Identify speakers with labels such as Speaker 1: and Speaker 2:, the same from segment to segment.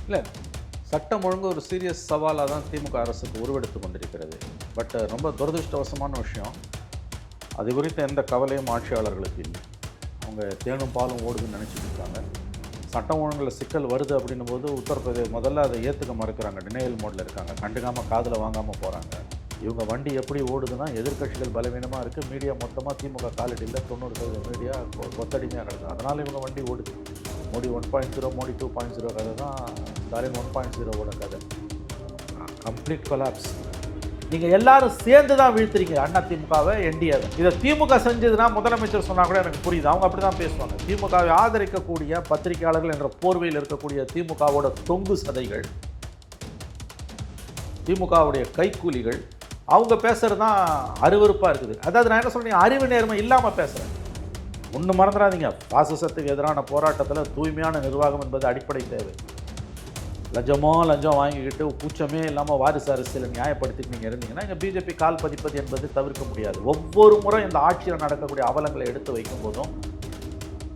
Speaker 1: இல்லை, சட்டம் ஒழுங்கு ஒரு சீரியஸ் சவாலாக தான் திமுக அரசுக்கு உருவெடுத்து கொண்டிருக்கிறது. பட் ரொம்ப துரதிருஷ்டவசமான விஷயம், அது குறித்த எந்த கவலையும் ஆட்சியாளர்களுக்கு இல்லை. அவங்க தேனும் பாலும் ஓடுதுன்னு நினச்சிட்டு இருக்காங்க. சட்டம் ஒழுங்கில் சிக்கல் வருது அப்படின்னும் போது உத்தரப்பிரதேச முதல்ல அதை ஏற்றுக்க மறுக்கிறாங்க, டினையல் மோடில் இருக்காங்க, கண்டுக்காமல் காதில் வாங்காமல் போகிறாங்க. இவங்க வண்டி எப்படி ஓடுதுன்னா எதிர்க்கட்சிகள் பலவீனமாக இருக்குது, மீடியா மொத்தமாக திமுக காலடியில் 90% மீடியா கொத்தடிமையாக கிடக்குது. அதனால் இவங்க வண்டி ஓடுது. மோடி 1.0, மோடி 2.0 கதை தான் ஸ்டாலின் 1.0வோட கதை. Complete collapse. நீங்கள் எல்லாரும் சேர்ந்து தான் வீழ்த்துறீங்க அண்ணா திமுகவை, என்டிஏவை. இதை திமுக செஞ்சதுன்னா முதலமைச்சர் சொன்னால் கூட எனக்கு புரியுது, அவங்க அப்படி தான் பேசுவாங்க. திமுகவை ஆதரிக்கக்கூடிய பத்திரிகையாளர்கள் என்ற போர்வையில் இருக்கக்கூடிய திமுகவோட தொங்கு சதைகள், திமுகவுடைய கைக்கூலிகள், அவங்க பேசுகிறது தான் அருவருப்பாக இருக்குது. அதாவது நான் என்ன சொல்கிறேன், அறிவு நேர்மை இல்லாமல் பேசுகிறேன். ஒன்று மறந்துடாதீங்க, பாசிசத்துக்கு எதிரான போராட்டத்தில் தூய்மையான நிர்வாகம் என்பது அடிப்படை தேவை. லஞ்சம் வாங்கிக்கிட்டு கூச்சமே இல்லாமல் வாரிசு அரசியலை நியாயப்படுத்திட்டு நீங்கள் இருந்தீங்கன்னா இங்கே பிஜேபி கால் பதிப்பது என்பது தவிர்க்க முடியாது. ஒவ்வொரு முறை இந்த ஆட்சியில் நடக்கக்கூடிய அவலங்களை எடுத்து வைக்கும் போதும்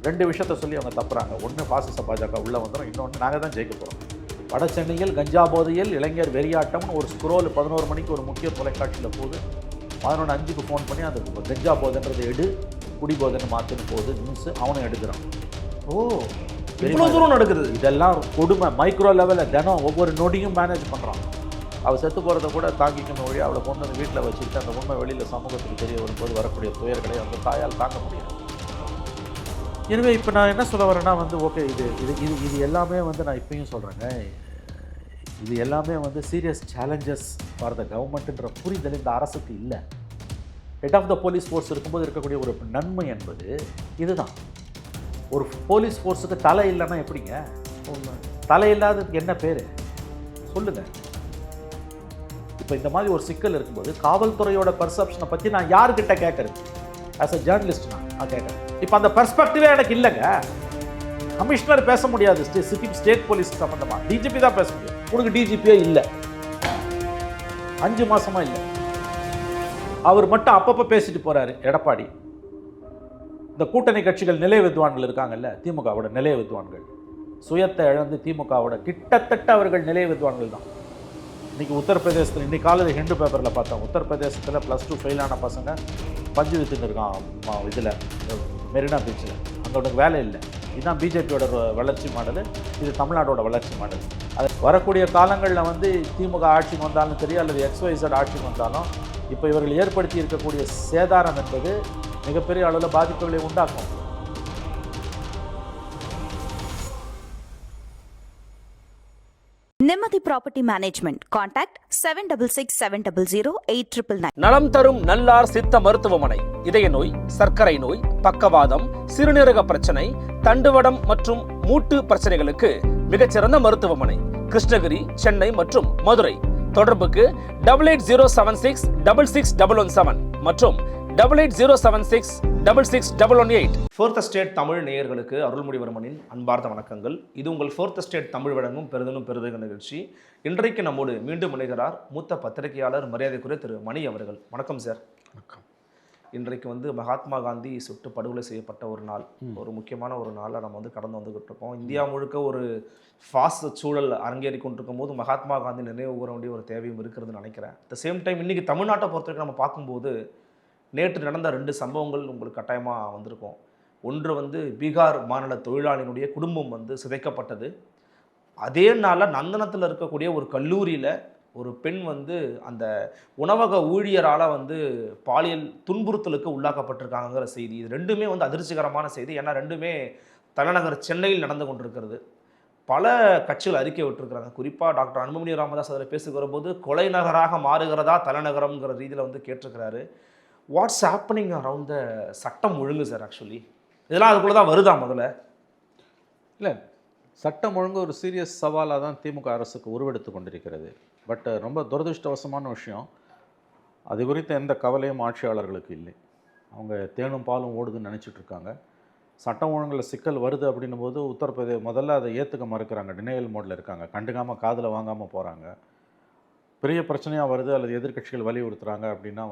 Speaker 1: ரெண்டு விஷயத்த சொல்லி அவங்க தப்புறாங்க. ஒன்று பாசிச பாஜக உள்ளே வந்துடும், இன்னொன்று நாங்கள் தான் ஜெயிக்க போகிறோம். வட சென்னையில் கஞ்சா போதையில் இளைஞர் வெறியாட்டம்னு ஒரு ஸ்க்ரோல் 11 மணிக்கு ஒரு முக்கிய தொலைக்காட்சியில் போகுது. 11:05க்கு ஃபோன் பண்ணி அந்த கஞ்சா போதைன்றதை எடு, குடி போதைன்னு மாற்றின்னு போகுது நியூஸ். அவனும் எடுக்கிறான். ஓ, இவ்வளோ தூரம் நடக்குது. இதெல்லாம் கொடுமை. மைக்ரோ லெவலில் தினம் ஒவ்வொரு நொடியும் மேனேஜ் பண்ணுறான். அவள் செத்து போகிறத கூட தாங்கிக்கணும் வழி அவளை கொண்டு வந்து வீட்டில் வச்சுக்கிட்டு அந்த உண்மை வெளியில் சமூகத்துக்கு தெரிய வரும்போது வரக்கூடிய துயர்களை அந்த தாயால் தாங்க முடியாது. எனவே இப்போ நான் என்ன சொல்ல வரேன்னா ஓகே, இது இது இது இது எல்லாமே நான் இப்பயும் சொல்கிறேங்க, இது எல்லாமே சீரியஸ் சேலஞ்சஸ் ஃபார் த கவர்மெண்ட்டுன்ற புரிதல் இந்த அரசுக்கு இல்லை. Head of the police force இருக்கும்போது இருக்கக்கூடிய ஒரு நன்மை என்பது இதுதான். ஒரு போலீஸ் ஃபோர்ஸுக்கு தலை இல்லைன்னா எப்படிங்க? தலை இல்லாததுக்கு என்ன பேர் சொல்லுங்கள். இப்போ இந்த மாதிரி ஒரு சிக்கல் இருக்கும்போது காவல்துறையோட பர்செப்ஷனை பற்றி நான் யாருக்கிட்ட கேட்குறது? ஆஸ் அ ஜேர்னலிஸ்ட் நான் கேட்குறேன். இப்போ அந்த பெர்ஸ்பெக்டிவே எனக்கு இல்லைங்க. கமிஷனர் பேச முடியாது ஸ்டேட் போலீஸ் சம்மந்தமாக, டிஜிபி தான் பேச முடியும். உனக்கு டிஜிபியே இல்லை, 5 மாதமாக இல்லை. அவர் மட்டும் அப்பப்போ பேசிட்டு போகிறாரு எடப்பாடி. இந்த கூட்டணி கட்சிகள் நிலைய வித்வான்கள் இருக்காங்கல்ல, திமுகவோட நிலைய வித்வான்கள், சுயத்தை இழந்து திமுகவோட கிட்டத்தட்ட அவர்கள் நிலைய வித்வான்கள் தான். இன்றைக்கி உத்தரப்பிரதேசத்தில் இன்றைக்கி காலையில் ஹிண்டு பேப்பரில் பார்த்தோம், உத்தரப்பிரதேசத்தில் +2 ஃபெயிலான பசங்க பஞ்சு வித்துன்னு இருக்கான் இதில் மெரினா பீச்சில். அங்கே உனக்கு வேலை இல்லை. இதுதான் பிஜேபியோட வளர்ச்சி மாடல், இது தமிழ்நாடோட வளர்ச்சி மாடல். அது வரக்கூடிய காலங்களில் திமுக ஆட்சிக்கு வந்தாலும் சரி அல்லது XYZ ஆட்சிக்கு வந்தாலும் இப்போ இவர்கள் ஏற்படுத்தி இருக்கக்கூடிய சேதாரம் என்பது மிகப்பெரிய அளவில் பாதிப்புகளை உண்டாக்கும்.
Speaker 2: நிம்மதி ப்ராப்பர்ட்டி மேனேஜ்மெண்ட். கான்டாக்ட் 7667008999.
Speaker 3: நலம் தரும் நல்லார் சித்த மருத்துவமனை. இதய நோய், சர்க்கரை நோய், பக்கவாதம், சிறுநீரக பிரச்சனை, தண்டுவடம் மற்றும் மூட்டு பிரச்சனைகளுக்கு மிகச்சிறந்த மருத்துவமனை. கிருஷ்ணகிரி, சென்னை மற்றும் மதுரை. தொடர்புக்கு 8807666117 மற்றும் 8807666118.
Speaker 4: ஃபோர்த் ஸ்டேட் தமிழ் நேயர்களுக்கு அருள்மொழிவர்மனின் அன்பார்ந்த வணக்கங்கள். இது உங்கள் ஃபோர்த் ஸ்டேட் தமிழ் வழங்கும் பெரிதலும் பெரிதக நிகழ்ச்சி. இன்றைக்கு நம்மோடு மீண்டும் இணைகிறார் மூத்த பத்திரிகையாளர் மரியாதைக்குரிய திரு மணி அவர்கள். வணக்கம் சார்.
Speaker 1: வணக்கம்.
Speaker 4: இன்றைக்கு மகாத்மா காந்தி சுட்டு படுகொலை செய்யப்பட்ட ஒரு நாள், ஒரு முக்கியமான ஒரு நாளில் நம்ம கடந்து வந்துகிட்டு இருக்கோம். இந்தியா முழுக்க ஒரு ஃபாஸ்ட் சூழல் அரங்கேறி கொண்டிருக்கும் போது மகாத்மா காந்தி நினைவு கூற வேண்டிய ஒரு தேவையும் இருக்கிறதுன்னு நினைக்கிறேன். அட் த சேம் டைம் இன்றைக்கி தமிழ்நாட்டை பொறுத்தவரைக்கும் நம்ம பார்க்கும்போது நேற்று நடந்த 2 சம்பவங்கள் உங்களுக்கு கட்டாயமாக வந்திருக்கும். ஒன்று பீகார் மாநில தொழிலாளியினுடைய குடும்பம் சிதைக்கப்பட்டது. அதே நாளில் நந்தனத்தில் இருக்கக்கூடிய ஒரு கல்லூரியில் ஒரு பெண் அந்த உணவக ஊழியரால் பாலியல் துன்புறுத்தலுக்கு உள்ளாக்கப்பட்டிருக்காங்கிற செய்தி. இது ரெண்டுமே அதிர்ச்சிகரமான செய்தி. ஏன்னா ரெண்டுமே தலைநகர் சென்னையில் நடந்து கொண்டிருக்கிறது. பல கட்சிகள் அறிக்கை விட்டுருக்கிறாங்க. குறிப்பாக டாக்டர் அன்புமணி ராமதாஸ் அதில் பேசுகிற போது கொலை நகராக மாறுகிறதா தலைநகரம்ங்கிற ரீதியில் கேட்டிருக்கிறாரு. வாட்ஸ் ஹேப்பனிங் அரவுண்ட் த சட்டம் ஒழுங்கு சார்? ஆக்சுவலி இதெல்லாம் அதுக்குள்ளே தான் வருதா? முதல்ல
Speaker 1: இல்லை, சட்டம் ஒழுங்கு ஒரு சீரியஸ் சவாலாக தான் திமுக அரசுக்கு உருவெடுத்து கொண்டிருக்கிறது. பட் ரொம்ப துரதிருஷ்டவசமான விஷயம், அது குறித்த எந்த கவலையும் ஆட்சியாளர்களுக்கு இல்லை. அவங்க தேனும் பாலும் ஓடுதுன்னு நினச்சிட்டு இருக்காங்க. சட்டம் ஒழுங்கில் சிக்கல் வருது அப்படின்னும் போது உத்தரப்பிரதேச முதல்ல அதை ஏற்றுக்க மறுக்கிறாங்க, டினையல் மோடில் இருக்காங்க, கண்டுக்காமல் காதில் வாங்காமல் போகிறாங்க. பெரிய பிரச்சனையாக வருது அல்லது எதிர்க்கட்சிகள் வலியுறுத்துகிறாங்க அப்படின்னா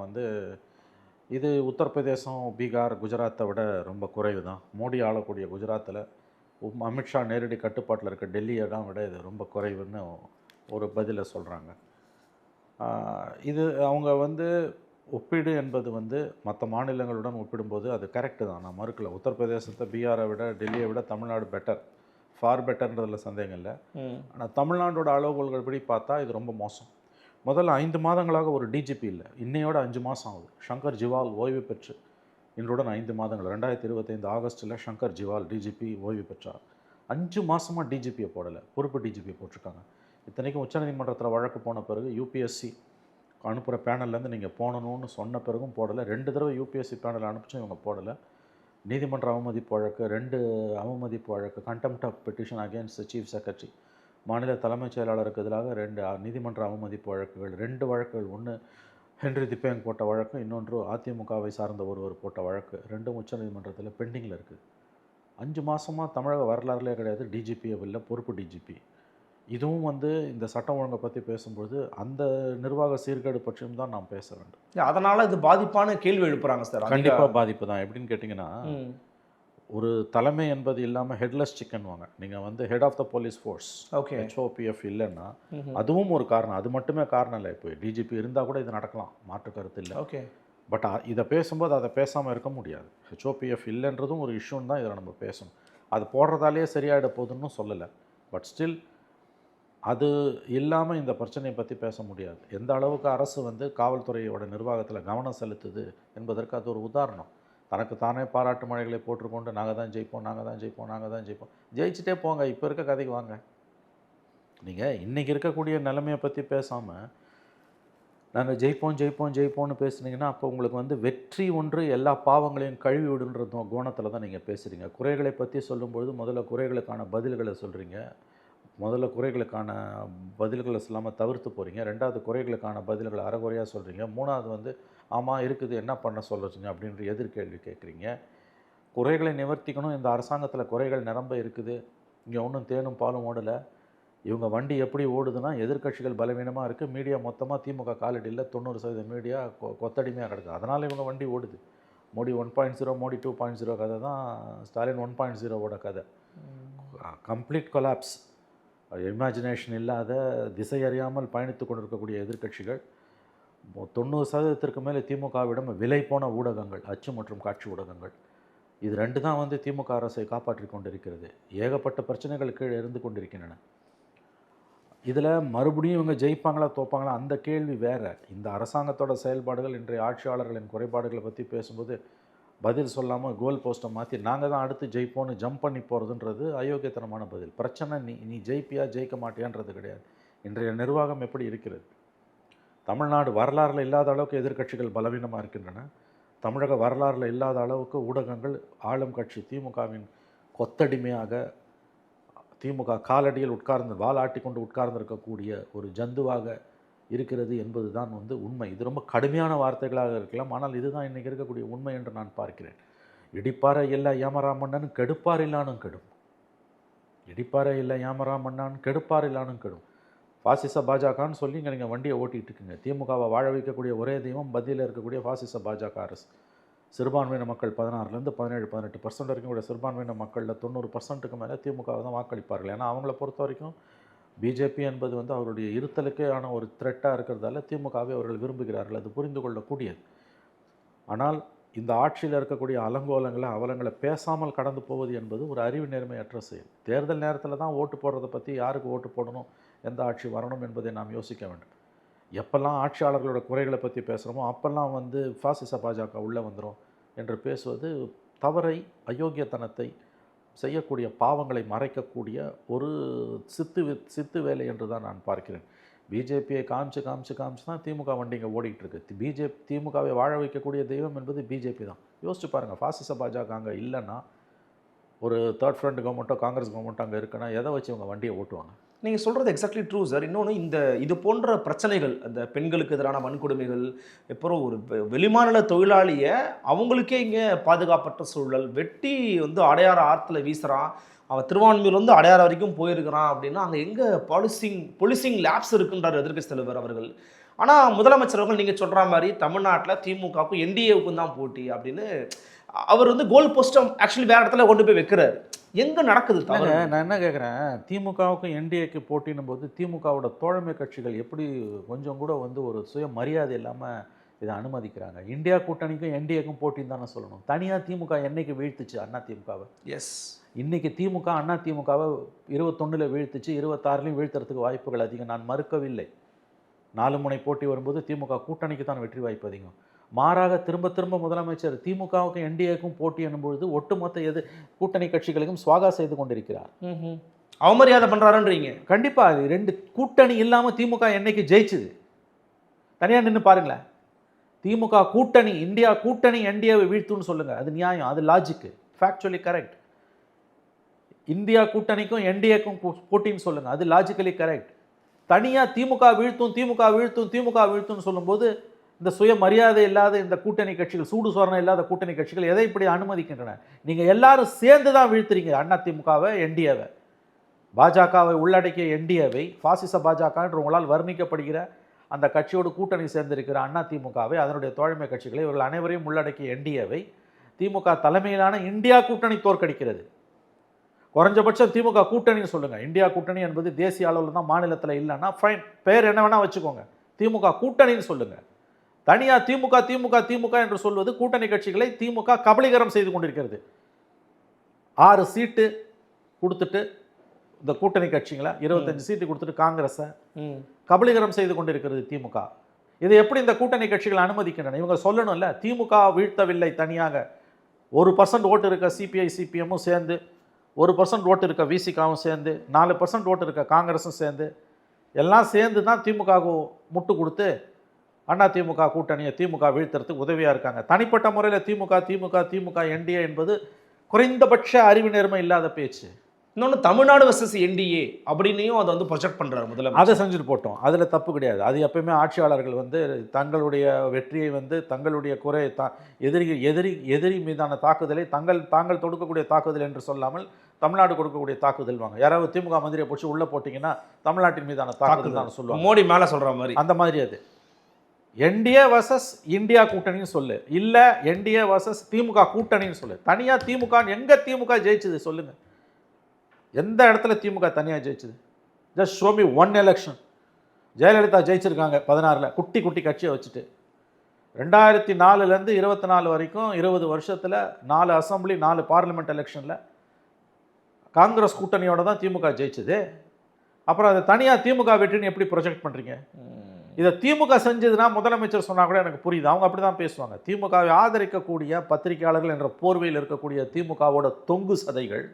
Speaker 1: இது உத்தரப்பிரதேசம், பீகார், குஜராத்தை விட ரொம்ப குறைவு தான். மோடி ஆளக்கூடிய குஜராத்தில் அமித்ஷா நேரடி கட்டுப்பாட்டில் இருக்க டெல்லியை தான் விட இது ரொம்ப குறைவுன்னு ஒரு பதிலை சொல்கிறாங்க. இது அவங்க வந்து ஒப்பீடு என்பது வந்து மற்ற மாநிலங்களுடன் ஒப்பிடும்போது அது கரெக்டு தான், நான் மறுக்கல. உத்தரப்பிரதேசத்தை பீகாரை விட டெல்லியை விட தமிழ்நாடு பெட்டர், ஃபார் பெட்டர்ன்றதில் சந்தேகம் இல்லை. ஆனால் தமிழ்நாடோட அளவுகோல்கள் படி பார்த்தா இது ரொம்ப மோசம். முதல்ல 5 மாதங்களாக ஒரு டிஜிபி இல்லை, இன்னையோட 5 மாதம் ஆகுது. சங்கர் ஜிவால் ஓய்வு பெற்று இன்றுடன் 5 மாதங்கள். 2025 ஆகஸ்ட்டில் சங்கர் ஜிவால் டிஜிபி ஓய்வு பெற்றார். 5 மாதமாக டிஜிபியை போடலை, பொறுப்பு டிஜிபியை போட்டிருக்காங்க. இத்தனைக்கும் உச்சநீதிமன்றத்தில் வழக்கு போன பிறகு யூபிஎஸ்சி அனுப்புகிற பேனல்லேருந்து நீங்கள் போடணும்னு சொன்ன பிறகும் போடலை. 2 தடவை யூபிஎஸ்சி பேனல் அனுப்பிச்சும் இவங்க போடலை. நீதிமன்ற அவமதிப்பு வழக்கு, 2 அவமதிப்பு வழக்கு, contempt of petition against chief secretary, மாநில தலைமைச் செயலாளருக்கு எதிராக 2 நீதிமன்ற அவமதிப்பு வழக்குகள், 2 வழக்குகள். ஒன்று ஹென்ரி திப்பேங் போட்ட வழக்கு, இன்னொன்று அதிமுகவை சார்ந்த ஒருவர் போட்ட வழக்கு. 2ம் உச்சநீதிமன்றத்தில் பெண்டிங்கில் இருக்குது. 5 மாதமாக தமிழக வரலாறுலே கிடையாது டிஜிபியை இல்லை, பொறுப்பு டிஜிபி. இதுவும் வந்து இந்த சட்டம் ஒழுங்கை பற்றி பேசும்போது அந்த நிர்வாக சீர்கேடு பற்றியும் தான் நாம் பேச வேண்டும்.
Speaker 4: அதனால் இது பாதிப்பான கேள்வி எழுப்புறாங்க சார்.
Speaker 1: கண்டிப்பாக பாதிப்பு தான். எப்படின்னு கேட்டிங்கன்னா, ஒரு தலைமை என்பது இல்லாமல் ஹெட்லெஸ் சிக்கன் வாங்க. நீங்கள் வந்து head of the police force,
Speaker 4: okay,
Speaker 1: HOPF இல்லைன்னா அதுவும் ஒரு காரணம். அது மட்டுமே காரணம் இல்லை. இப்போ டிஜிபி இருந்தால் கூட இது நடக்கலாம், மாற்று கருத்து இல்லை.
Speaker 4: ஓகே,
Speaker 1: பட் இதை பேசும்போது அதை பேசாமல் இருக்க முடியாது. HOPF இல்லைன்றதும் ஒரு இஷ்யூன்னு தான் இதில் நம்ம பேசணும். அது போடுறதாலேயே சரியாயிட போகுதுன்னு சொல்லலை. பட் ஸ்டில் அது இல்லாமல் இந்த பிரச்சனையை பற்றி பேச முடியாது. எந்த அளவுக்கு அரசு வந்து காவல்துறையோட நிர்வாகத்தில் கவனம் செலுத்துது என்பதற்கு அது ஒரு உதாரணம். தனக்கு தானே பாராட்டு மழைகளை போட்டுக்கொண்டு நாங்கள் தான் ஜெயிப்போம், நாங்கள் தான் ஜெயிப்போம், நாங்கள் தான் ஜெயிப்போம், ஜெயிச்சுட்டே போங்க. இப்போ இருக்க கதைக்கு வாங்க. நீங்கள் இன்றைக்கி இருக்கக்கூடிய நிலைமையை பற்றி பேசாமல் நாங்கள் ஜெயிப்போம் ஜெயிப்போம் ஜெயிப்போம்னு பேசுனீங்கன்னா அப்போ உங்களுக்கு வந்து வெற்றி ஒன்று எல்லா பாவங்களையும் கழுவி விடுன்ற கோணத்தில் தான் நீங்கள் பேசுகிறீங்க. குறைகளை பற்றி சொல்லும்பொழுது முதல்ல குறைகளுக்கான பதில்களை சொல்கிறீங்க. முதல்ல குறைகளுக்கான பதில்களை சொல்லாமல் தவிர்த்து போகிறீங்க. 2வது குறைகளுக்கான பதில்களை அறகுறையாக சொல்கிறீங்க. 3வது வந்து ஆமாம் இருக்குது, என்ன பண்ண சொல்லுறீங்க அப்படின்ற எதிர்கேள்வி கேட்குறீங்க. குறைகளை நிவர்த்திக்கணும், இந்த அரசாங்கத்தில் குறைகள் நிரம்ப இருக்குது, இங்கே ஒன்றும் தேனும் பாலும் ஓடலை. இவங்க வண்டி எப்படி ஓடுதுன்னா எதிர்க்கட்சிகள் பலவீனமாக இருக்குது, மீடியா மொத்தமாக திமுக காலடியில் 90% மீடியா கொத்தடிமையாக கிடக்குது. அதனால் இவங்க வண்டி ஓடுது. மோடி 1.0, மோடி 2.0 கதை தான் ஸ்டாலின் 1.0வோட கதை. Complete collapse. இமேஜினேஷன் இல்லாத, திசை அறியாமல் பயணித்து கொண்டிருக்கக்கூடிய எதிர்க்கட்சிகள். 90% மேலே திமுகவிடம் விலை போன ஊடகங்கள், அச்சு மற்றும் காட்சி ஊடகங்கள். இது 2 தான் வந்து திமுக அரசை காப்பாற்றி கொண்டிருக்கிறது. ஏகப்பட்ட பிரச்சனைகள் கீழே இருந்து கொண்டிருக்கின்றன. இதில் மறுபடியும் இவங்க ஜெயிப்பாங்களா தோப்பாங்களா அந்த கேள்வி வேறு. இந்த அரசாங்கத்தோட செயல்பாடுகள், இன்றைய ஆட்சியாளர்களின் குறைபாடுகளை பற்றி பேசும்போது பதில் சொல்லாமல் கோல் போஸ்ட்டை மாற்றி நாங்கள் தான் அடுத்து ஜெயிப்போன்னு ஜம்ப் பண்ணி போகிறதுன்றது அயோக்கியத்தனமான பதில். பிரச்சனை நீ ஜெயிப்பியா ஜெயிக்க மாட்டியான்றது கிடையாது. இன்றைய நிர்வாகம் எப்படி இருக்கிறது? தமிழ்நாடு வரலாறில் இல்லாத அளவுக்கு எதிர்க்கட்சிகள் பலவீனமாக இருக்கின்றன. தமிழக வரலாறில் இல்லாத அளவுக்கு ஊடகங்கள் ஆளும் கட்சி திமுகவின் கொத்தடிமையாக, திமுக காலடியில் வாலாட்டி கொண்டு உட்கார்ந்திருக்கக்கூடிய ஒரு ஜந்துவாக இருக்கிறது என்பது தான் வந்து உண்மை. இது ரொம்ப கடுமையான வார்த்தைகளாக இருக்கலாம், ஆனால் இதுதான் இன்றைக்கி இருக்கக்கூடிய உண்மை என்று நான் பார்க்கிறேன். இடிப்பாறை இல்லை ஏமராமண்ணன் கெடுப்பார் இல்லானும் கெடும். இடிப்பாறை இல்லை ஏமராமண்ணான் கெடுப்பார் இல்லானும் கெடும். பாசிச பாஜகன்னு சொல்லி இங்கே நீங்கள் வண்டியை ஓட்டிகிட்டு இருக்குங்க. திமுகவை வாழ வைக்கக்கூடிய ஒரே தெய்வம் மத்தியில் இருக்கக்கூடிய பாசிச பாஜக அரசு. சிறுபான்மையின மக்கள் 16% 17-18% வரைக்கும் கூட சிறுபான்மையின மக்களில் 90%க்கு மேலே திமுகவை தான் வாக்களிப்பார்கள். ஏன்னா அவங்கள பொறுத்த வரைக்கும் பிஜேபி என்பது வந்து அவருடைய இருத்தலுக்கே ஆன ஒரு த்ரெட்டாக இருக்கிறதால திமுகவை அவர்கள் விரும்புகிறார்கள். அது புரிந்து கொள்ளக்கூடியது. ஆனால் இந்த ஆட்சியில் இருக்கக்கூடிய அலங்கோலங்களை அவலங்களை பேசாமல் கடந்து போவது என்பது ஒரு அறிவு நேர்மையற்ற செயல். தேர்தல் நேரத்தில் தான் ஓட்டு போடுறதை பற்றி யாருக்கு ஓட்டு போடணும், எந்த ஆட்சி வரணும் என்பதை நாம் யோசிக்க வேண்டும். எப்பெல்லாம் ஆட்சியாளர்களோட குறைகளை பற்றி பேசுகிறோமோ அப்போல்லாம் வந்து பாசிச பாஜக உள்ளே வந்துடும் என்று பேசுவது தவறை, அயோக்கியத்தனத்தை, செய்யக்கூடிய பாவங்களை மறைக்கக்கூடிய ஒரு சித்து வேலை என்று தான் நான் பார்க்கிறேன். பிஜேபியை காமிச்சு தான் திமுக வண்டிங்க ஓடிக்கிட்டு இருக்குது. திமுகவை வாழ வைக்கக்கூடிய தெய்வம் என்பது பிஜேபி தான். யோசிச்சு பாருங்கள், பாசிச பாஜக அங்கே இல்லைன்னா, ஒரு தேர்ட் ஃப்ரண்ட் கவர்மெண்ட்டோ காங்கிரஸ் கவர்மெண்ட்டோ அங்கே இருக்குன்னா எதை வச்சு இவங்க வண்டியை ஓட்டுவாங்க?
Speaker 4: நீங்கள் சொல்கிறது எக்ஸாக்ட்லி ட்ரூ சார். இன்னொன்று, இது போன்ற பிரச்சனைகள், அந்த பெண்களுக்கு எதிரான வன்கொடுமைகள், அப்புறம் ஒரு வெளிமாநில தொழிலாளியை அவங்களுக்கே இங்கே பாதுகாப்பற்ற சூழல், வெட்டி வந்து அடையாறு ஆற்றுல வீசுகிறான், அவன் திருவான்மையூர் வந்து அடையாறு வரைக்கும் போயிருக்கிறான் அப்படின்னா அங்கே எங்கே போலீசிங் லேப்ஸ் இருக்குன்றார் எதிர்க்கட்சி தலைவர் அவர்கள். ஆனால் முதலமைச்சர் அவர்கள் நீங்கள் சொல்கிற மாதிரி தமிழ்நாட்டில் திமுகவுக்கும் என்டிஏவுக்கும் தான் போட்டி அப்படின்னு அவர் வந்து கோல் போஸ்டம் ஆக்சுவலி வேறு இடத்துல கொண்டு போய் வைக்கிறார். எங்கே நடக்குது தவறு?
Speaker 1: நான் என்ன கேட்குறேன், திமுகவுக்கும் என்டிஏக்கு போட்டின்னும் போது திமுகவோட தோழமை கட்சிகள் எப்படி கொஞ்சம் கூட வந்து ஒரு சுய மரியாதை இல்லாமல் இதை அனுமதிக்கிறாங்க? இந்தியா கூட்டணிக்கும் என்டிஏக்கும் போட்டின்னு தானே சொல்லணும். தனியாக திமுக என்னைக்கு வீழ்த்துச்சு அண்ணா திமுகவை?
Speaker 4: எஸ்,
Speaker 1: இன்னைக்கு திமுக அண்ணா திமுகவை 21 வீழ்த்துச்சு, 26 வீழ்த்துறதுக்கு வாய்ப்புகள் அதிகம். நான் மறுக்கவில்லை. 4 முனை போட்டி வரும்போது திமுக கூட்டணிக்கு தான் வெற்றி வாய்ப்பு அதிகம். மாறாக திரும்ப திரும்ப முதலமைச்சர் திமுகவுக்கும் என்டிஏக்கும் போட்டி என்னும்பொழுது ஒட்டுமொத்த கூட்டணி கட்சிகளுக்கும் சுவாகா செய்து கொண்டிருக்கிறார்.
Speaker 4: அவமரியாதை பண்ணுறாருன்றீங்க?
Speaker 1: கண்டிப்பாக. 2 கூட்டணி இல்லாமல் திமுக என்னைக்கு ஜெயிச்சுது? தனியாக நின்று பாருங்களேன். திமுக கூட்டணி, இந்தியா கூட்டணி என்டிஏவை வீழ்த்துன்னு சொல்லுங்க, அது நியாயம், அது லாஜிக்கு, ஃபேக்சுவலி கரெக்ட். இந்தியா கூட்டணிக்கும் என்டிஏக்கும் போட்டின்னு சொல்லுங்க, அது லாஜிக்கலி கரெக்ட். தனியாக திமுக வீழ்த்தும் திமுக வீழ்த்தும் திமுக வீழ்த்தும்னு சொல்லும்போது இந்த சுய மரியாதை இல்லாத இந்த கூட்டணி கட்சிகள், சூடு சோரணம் இல்லாத கூட்டணி கட்சிகள் எதை இப்படி அனுமதிக்கின்றன? நீங்கள் எல்லாரும் சேர்ந்து தான் வீழ்த்துறீங்க அண்ணா திமுகவை, என்டிஏவை. பாஜகவை உள்ளடக்கிய என்டிஏவை பாசிச பாஜக என்று உங்களால் வர்ணிக்கப்படுகிற அந்த கட்சியோடு கூட்டணி சேர்ந்திருக்கிற அண்ணா திமுகவை, அதனுடைய தோழமை கட்சிகளை, இவர்கள் அனைவரையும் உள்ளடக்கிய என்டிஏவை திமுக தலைமையிலான இந்தியா கூட்டணி தோற்கடிக்கிறது. குறைஞ்சபட்சம் திமுக கூட்டணின்னு சொல்லுங்கள். இந்தியா கூட்டணி என்பது தேசிய அளவில் தான், மாநிலத்தில் இல்லைன்னா ஃபைன், பேர் என்ன வேணால் வச்சுக்கோங்க, திமுக கூட்டணின்னு சொல்லுங்கள். தனியாக திமுக திமுக திமுக என்று சொல்வது கூட்டணி கட்சிகளை திமுக கபலீகரம் செய்து கொண்டிருக்கிறது. 6 சீட்டு கொடுத்துட்டு இந்த கூட்டணி கட்சிகளை 25 சீட்டு கொடுத்துட்டு காங்கிரஸை கபலீகரம் செய்து கொண்டிருக்கிறது திமுக. இதை எப்படி இந்த கூட்டணி கட்சிகள் அனுமதிக்கின்றன? இவங்க சொல்லணும்ல, திமுக வீழ்த்தவில்லை தனியாக. 1% ஓட்டு இருக்க சிபிஐ சிபிஎம்மும் சேர்ந்து, 1% ஓட்டு இருக்க விசிகாவும் சேர்ந்து, 4% ஓட்டு இருக்க காங்கிரஸும் சேர்ந்து, எல்லாம் சேர்ந்து தான் திமுகவுக்கு முட்டு கொடுத்து அண்ணா திமுக கூட்டணியை திமுக வீழ்த்துறதுக்கு உதவியாக இருக்காங்க. தனிப்பட்ட முறையில் திமுக திமுக திமுக என்டிஏ என்பது குறைந்தபட்ச அறிவு நேர்மை இல்லாத பேச்சு.
Speaker 4: இன்னொன்று தமிழ்நாடு வர்சஸ் என்டிஏ அப்படின்னையும் அதை வந்து ப்ரொஜெக்ட் பண்ணுறாரு முதல்ல.
Speaker 1: அதை செஞ்சுட்டு போட்டோம், அதில் தப்பு கிடையாது. அது எப்பயுமே ஆட்சியாளர்கள் வந்து தங்களுடைய வெற்றியை வந்து தங்களுடைய குறை எதிரி மீதான தாக்குதலை தாங்கள் தொடுக்கக்கூடிய தாக்குதல் என்று சொல்லாமல் தமிழ்நாடு கொடுக்கக்கூடிய தாக்குதல் வாங்க. யாராவது திமுக மந்திரியை பிடிச்சி உள்ளே போட்டிங்கன்னா தமிழ்நாட்டின் மீதான தாக்குதல் தான் சொல்லுவாங்க,
Speaker 4: மோடி மேலே சொல்கிற மாதிரி.
Speaker 1: அந்த மாதிரி அது என்டிஏ வர்சஸ் இந்தியா கூட்டணின்னு சொல்லு, இல்லை என்டிஏ வர்சஸ் திமுக கூட்டணின்னு சொல்லு. தனியாக திமுக எங்கே திமுக ஜெயிச்சது சொல்லுங்கள்? எந்த இடத்துல திமுக தனியாக ஜெயிச்சது? Just show me one election. Jayalalithaa ஜெயிச்சிருக்காங்க 16 குட்டி குட்டி கட்சியை வச்சுட்டு. 2004 24 வரைக்கும் 20 வருஷத்தில் 4 அசம்பிளி 4 பார்லிமெண்ட் எலெக்ஷனில் காங்கிரஸ் கூட்டணியோட தான் திமுக ஜெயிச்சது. அப்புறம் அதை தனியாக திமுக வெற்றின்னு எப்படி ப்ரொஜெக்ட் பண்ணுறீங்க? இதை திமுக செஞ்சதுன்னா முதலமைச்சர் சொன்னால் கூட எனக்கு புரியுது, அவங்க அப்படி தான் பேசுவாங்க. திமுகவை ஆதரிக்கக்கூடிய பத்திரிகையாளர்கள் என்ற போர்வையில் இருக்கக்கூடிய திமுகவோட தொங்கு சதைகள்,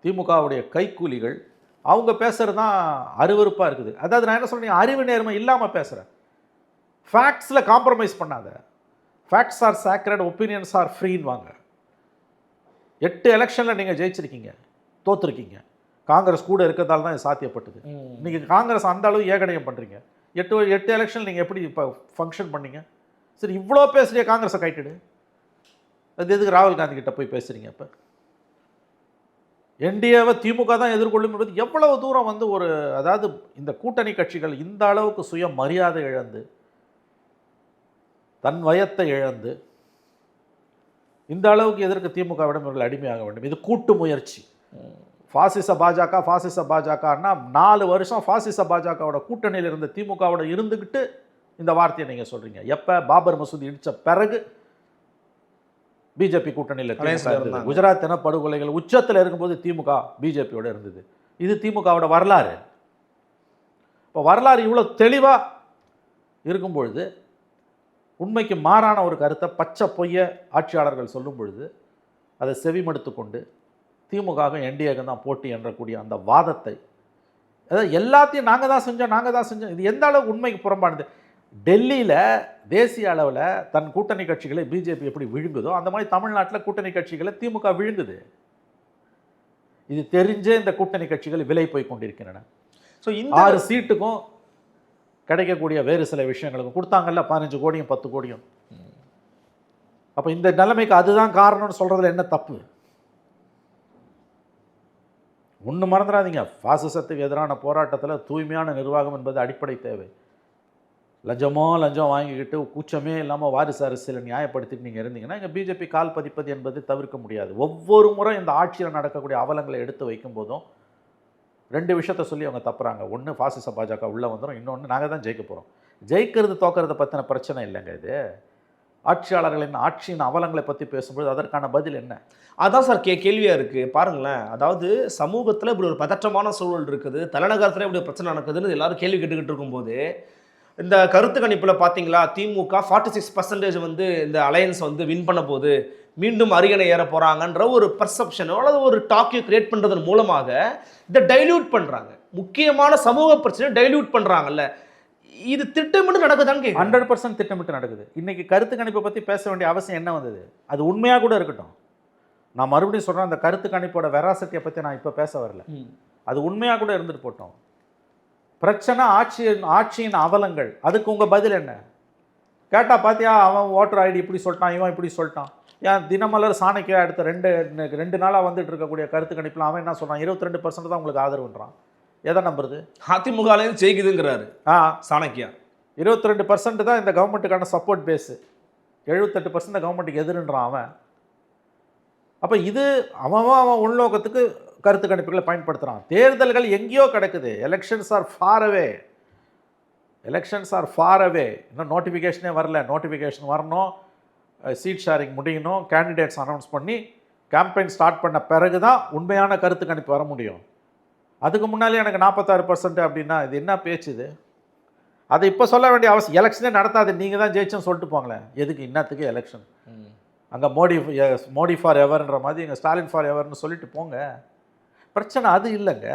Speaker 1: திமுகவுடைய கைக்கூலிகள், அவங்க பேசுகிறது தான் அருவருப்பாக இருக்குது. அதாவது நான் என்ன சொல்கிறேன், அறிவு நேர்மை இல்லாமல் பேசுகிறேன். ஃபேக்ட்ஸில் காம்ப்ரமைஸ் பண்ணாத. Facts are sacred, opinions are ஃப்ரீன்னு வாங்க. 8 எலெக்ஷனில் நீங்கள் ஜெயிச்சிருக்கீங்க, தோற்றுருக்கீங்க. காங்கிரஸ் கூட இருக்கிறதால தான் இது சாத்தியப்பட்டது. நீங்கள் காங்கிரஸ் அந்த அளவு ஏகடையம் பண்ணுறீங்க. 8 எலெக்ஷன் நீங்கள் எப்படி இப்போ ஃபங்க்ஷன் பண்ணீங்க? சரி, இவ்வளோ பேசுகிறிய காங்கிரஸை கைட்டுடு. அது எதுக்கு ராகுல் காந்தி கிட்ட போய் பேசுகிறீங்க? இப்போ என்டிஏவை திமுக தான் எதிர்கொள்ளும் என்பது எவ்வளவு தூரம் வந்து ஒரு, அதாவது இந்த கூட்டணி கட்சிகள் இந்த அளவுக்கு சுய மரியாதை இழந்து, தன் வயத்தை இழந்து, இந்த அளவுக்கு எதற்கு திமுகவிடம் இவர்கள் அடிமையாக வேண்டும்? இது கூட்டு முயற்சி. பாசிச பாஜகன்னா 4 வருஷம் பாசிச பாஜகவோட கூட்டணியில் இருந்த திமுகவோட இருந்துக்கிட்டு இந்த வார்த்தையை நீங்கள் சொல்கிறீங்க. எப்போ? பாபர் மசூதி இடித்த பிறகு பிஜேபி கூட்டணியில் இருந்தது. குஜராத் இனப்படுகொலைகள் உச்சத்தில் இருக்கும்போது திமுக பிஜேபியோட இருந்தது. இது திமுகவோட வரலாறு. இப்போ வரலாறு இவ்வளோ தெளிவாக இருக்கும் பொழுது, உண்மைக்கு மாறான ஒரு கருத்தை பச்சை பொய்ய ஆட்சியாளர்கள் சொல்லும் பொழுது அதை செவிமடுத்து கொண்டு திமுக என்டிஏக்கு தான் போட்டி என்றக்கூடிய அந்த வாதத்தை, அதாவது எல்லாத்தையும் நாங்கள் தான் செஞ்சோம், இது எந்த அளவுக்கு உண்மைக்கு புறம்பானது? டெல்லியில் தேசிய அளவில் தன் கூட்டணி கட்சிகளை பிஜேபி எப்படி விழுங்குதோ அந்த மாதிரி தமிழ்நாட்டில் கூட்டணி கட்சிகளை திமுக விழுங்குது. இது தெரிஞ்சே இந்த கூட்டணி கட்சிகள் விலை போய் கொண்டிருக்கின்றன. ஸோ இந்த 6 சீட்டுக்கும் கிடைக்கக்கூடிய வேறு சில விஷயங்களுக்கும் கொடுத்தாங்கல்ல, 15 கோடியும் 10 கோடியும். அப்போ இந்த நிலைமைக்கு அதுதான் காரணம்னு சொல்கிறதுல என்ன தப்பு? ஒன்று மறந்துடாதீங்க, பாசிசத்துக்கு எதிரான போராட்டத்தில் தூய்மையான நிர்வாகம் என்பது அடிப்படை தேவை. லஞ்சம் வாங்கிக்கிட்டு கூச்சமே இல்லாமல் வாரிசு அரசியலை நியாயப்படுத்திட்டு நீங்கள் இருந்தீங்கன்னா இங்கே பிஜேபி கால் பதிப்பது என்பது தவிர்க்க முடியாது. ஒவ்வொரு முறை இந்த ஆட்சியில் நடக்கக்கூடிய அவலங்களை எடுத்து வைக்கும் போதும் 2 விஷயத்த சொல்லி அவங்க தப்புறாங்க. ஒன்று, பாசிச பாஜக உள்ளே வந்துடும். இன்னொன்று, நாங்கள் தான் ஜெயிக்க போகிறோம். ஜெயிக்கிறது தோக்கிறத பற்றின பிரச்சனை இல்லைங்க இது. ஆட்சியாளர்களின் ஆட்சியின் அவலங்களை பற்றி பேசும்போது அதற்கான பதில் என்ன?
Speaker 4: அதான் சார் கேள்வியாக இருக்குது. பாருங்களேன், அதாவது சமூகத்தில் இப்படி ஒரு பதற்றமான சூழல் இருக்குது, தலைநகரத்தில் இப்படி ஒரு பிரச்சனை நடக்குதுன்னு எல்லாரும் கேள்வி கேட்டுக்கிட்டு இருக்கும்போது, இந்த கருத்து கணிப்பில் பார்த்தீங்களா, திமுக 46% வந்து இந்த அலையன்ஸ் வந்து வின் பண்ண போது மீண்டும் அரியணை ஏற போகிறாங்கன்ற ஒரு பர்செப்ஷனோ அல்லது ஒரு டாக்கியோ கிரியேட் பண்ணுறதன் மூலமாக இதை டைல்யூட் பண்ணுறாங்க. முக்கியமான சமூக பிரச்சனை டைல்யூட் பண்ணுறாங்கல்ல, இது திட்டமிட்டு நடக்குதான்னு
Speaker 1: 100% திட்டமிட்டு நடக்குது. இன்றைக்கி கருத்து கணிப்பை பற்றி பேச வேண்டிய அவசியம் என்ன வந்தது? அது உண்மையாக கூட இருக்கட்டும். நான் மறுபடியும் சொல்கிறேன், அந்த கருத்து கணிப்போட வெராசிட்டியை பற்றி நான் இப்போ பேச வரல. அது உண்மையாக கூட இருந்துட்டு போட்டோம். பிரச்சனை ஆட்சியின் அவலங்கள். அதுக்கு உங்கள் பதில் என்ன? கேட்டால் பார்த்தியா, அவன் ஓட்டர் ஐடி இப்படி சொல்லிட்டான், இவன் இப்படி சொல்லிட்டான். ஏன் தினமலர் சாணக்கியா அடுத்த 2 நாளாக வந்துட்டு இருக்கக்கூடிய கருத்து கணிப்பில் அவன் என்ன சொல்கிறான்? 22% தான் உங்களுக்கு ஆதரவுன்றான். எதை நம்புறது?
Speaker 4: அதிமுகலேருந்து ஜெயிக்குதுங்கிறாரு சாணக்கியா.
Speaker 1: 22% தான் இந்த கவர்மெண்ட்டுக்கான சப்போர்ட் பேஸு, 78% இந்த கவர்மெண்ட்டுக்கு எதிர்ன்றான் அவன். அப்போ இது அவன் உள்நோக்கத்துக்கு கருத்து கணிப்புகளை பயன்படுத்துகிறான். தேர்தல்கள் எங்கேயோ கிடக்குது. Elections R far away. இன்னும் நோட்டிஃபிகேஷனே வரல. நோட்டிஃபிகேஷன் வரணும், சீட் ஷேரிங் முடியணும், கேண்டிடேட்ஸ் அனௌன்ஸ் பண்ணி கேம்பெயின் ஸ்டார்ட் பண்ண பிறகு தான் உண்மையான கருத்து கணிப்பு வர முடியும். அதுக்கு முன்னாலே எனக்கு 46% அப்படின்னா இது என்ன பேச்சு இது? அதை இப்போ சொல்ல வேண்டிய அவசியம். எலெக்ஷனே நடத்தாது, நீங்கள் தான் ஜெயிச்சுன்னு சொல்லிட்டு போங்களேன். எதுக்கு இன்னத்துக்கு எலெக்ஷன்? அங்கே மோடி ஃபார் எவர்ன்ற மாதிரி இங்கே ஸ்டாலின் ஃபார் எவர்னு சொல்லிட்டு போங்க. பிரச்சனை அது இல்லைங்க.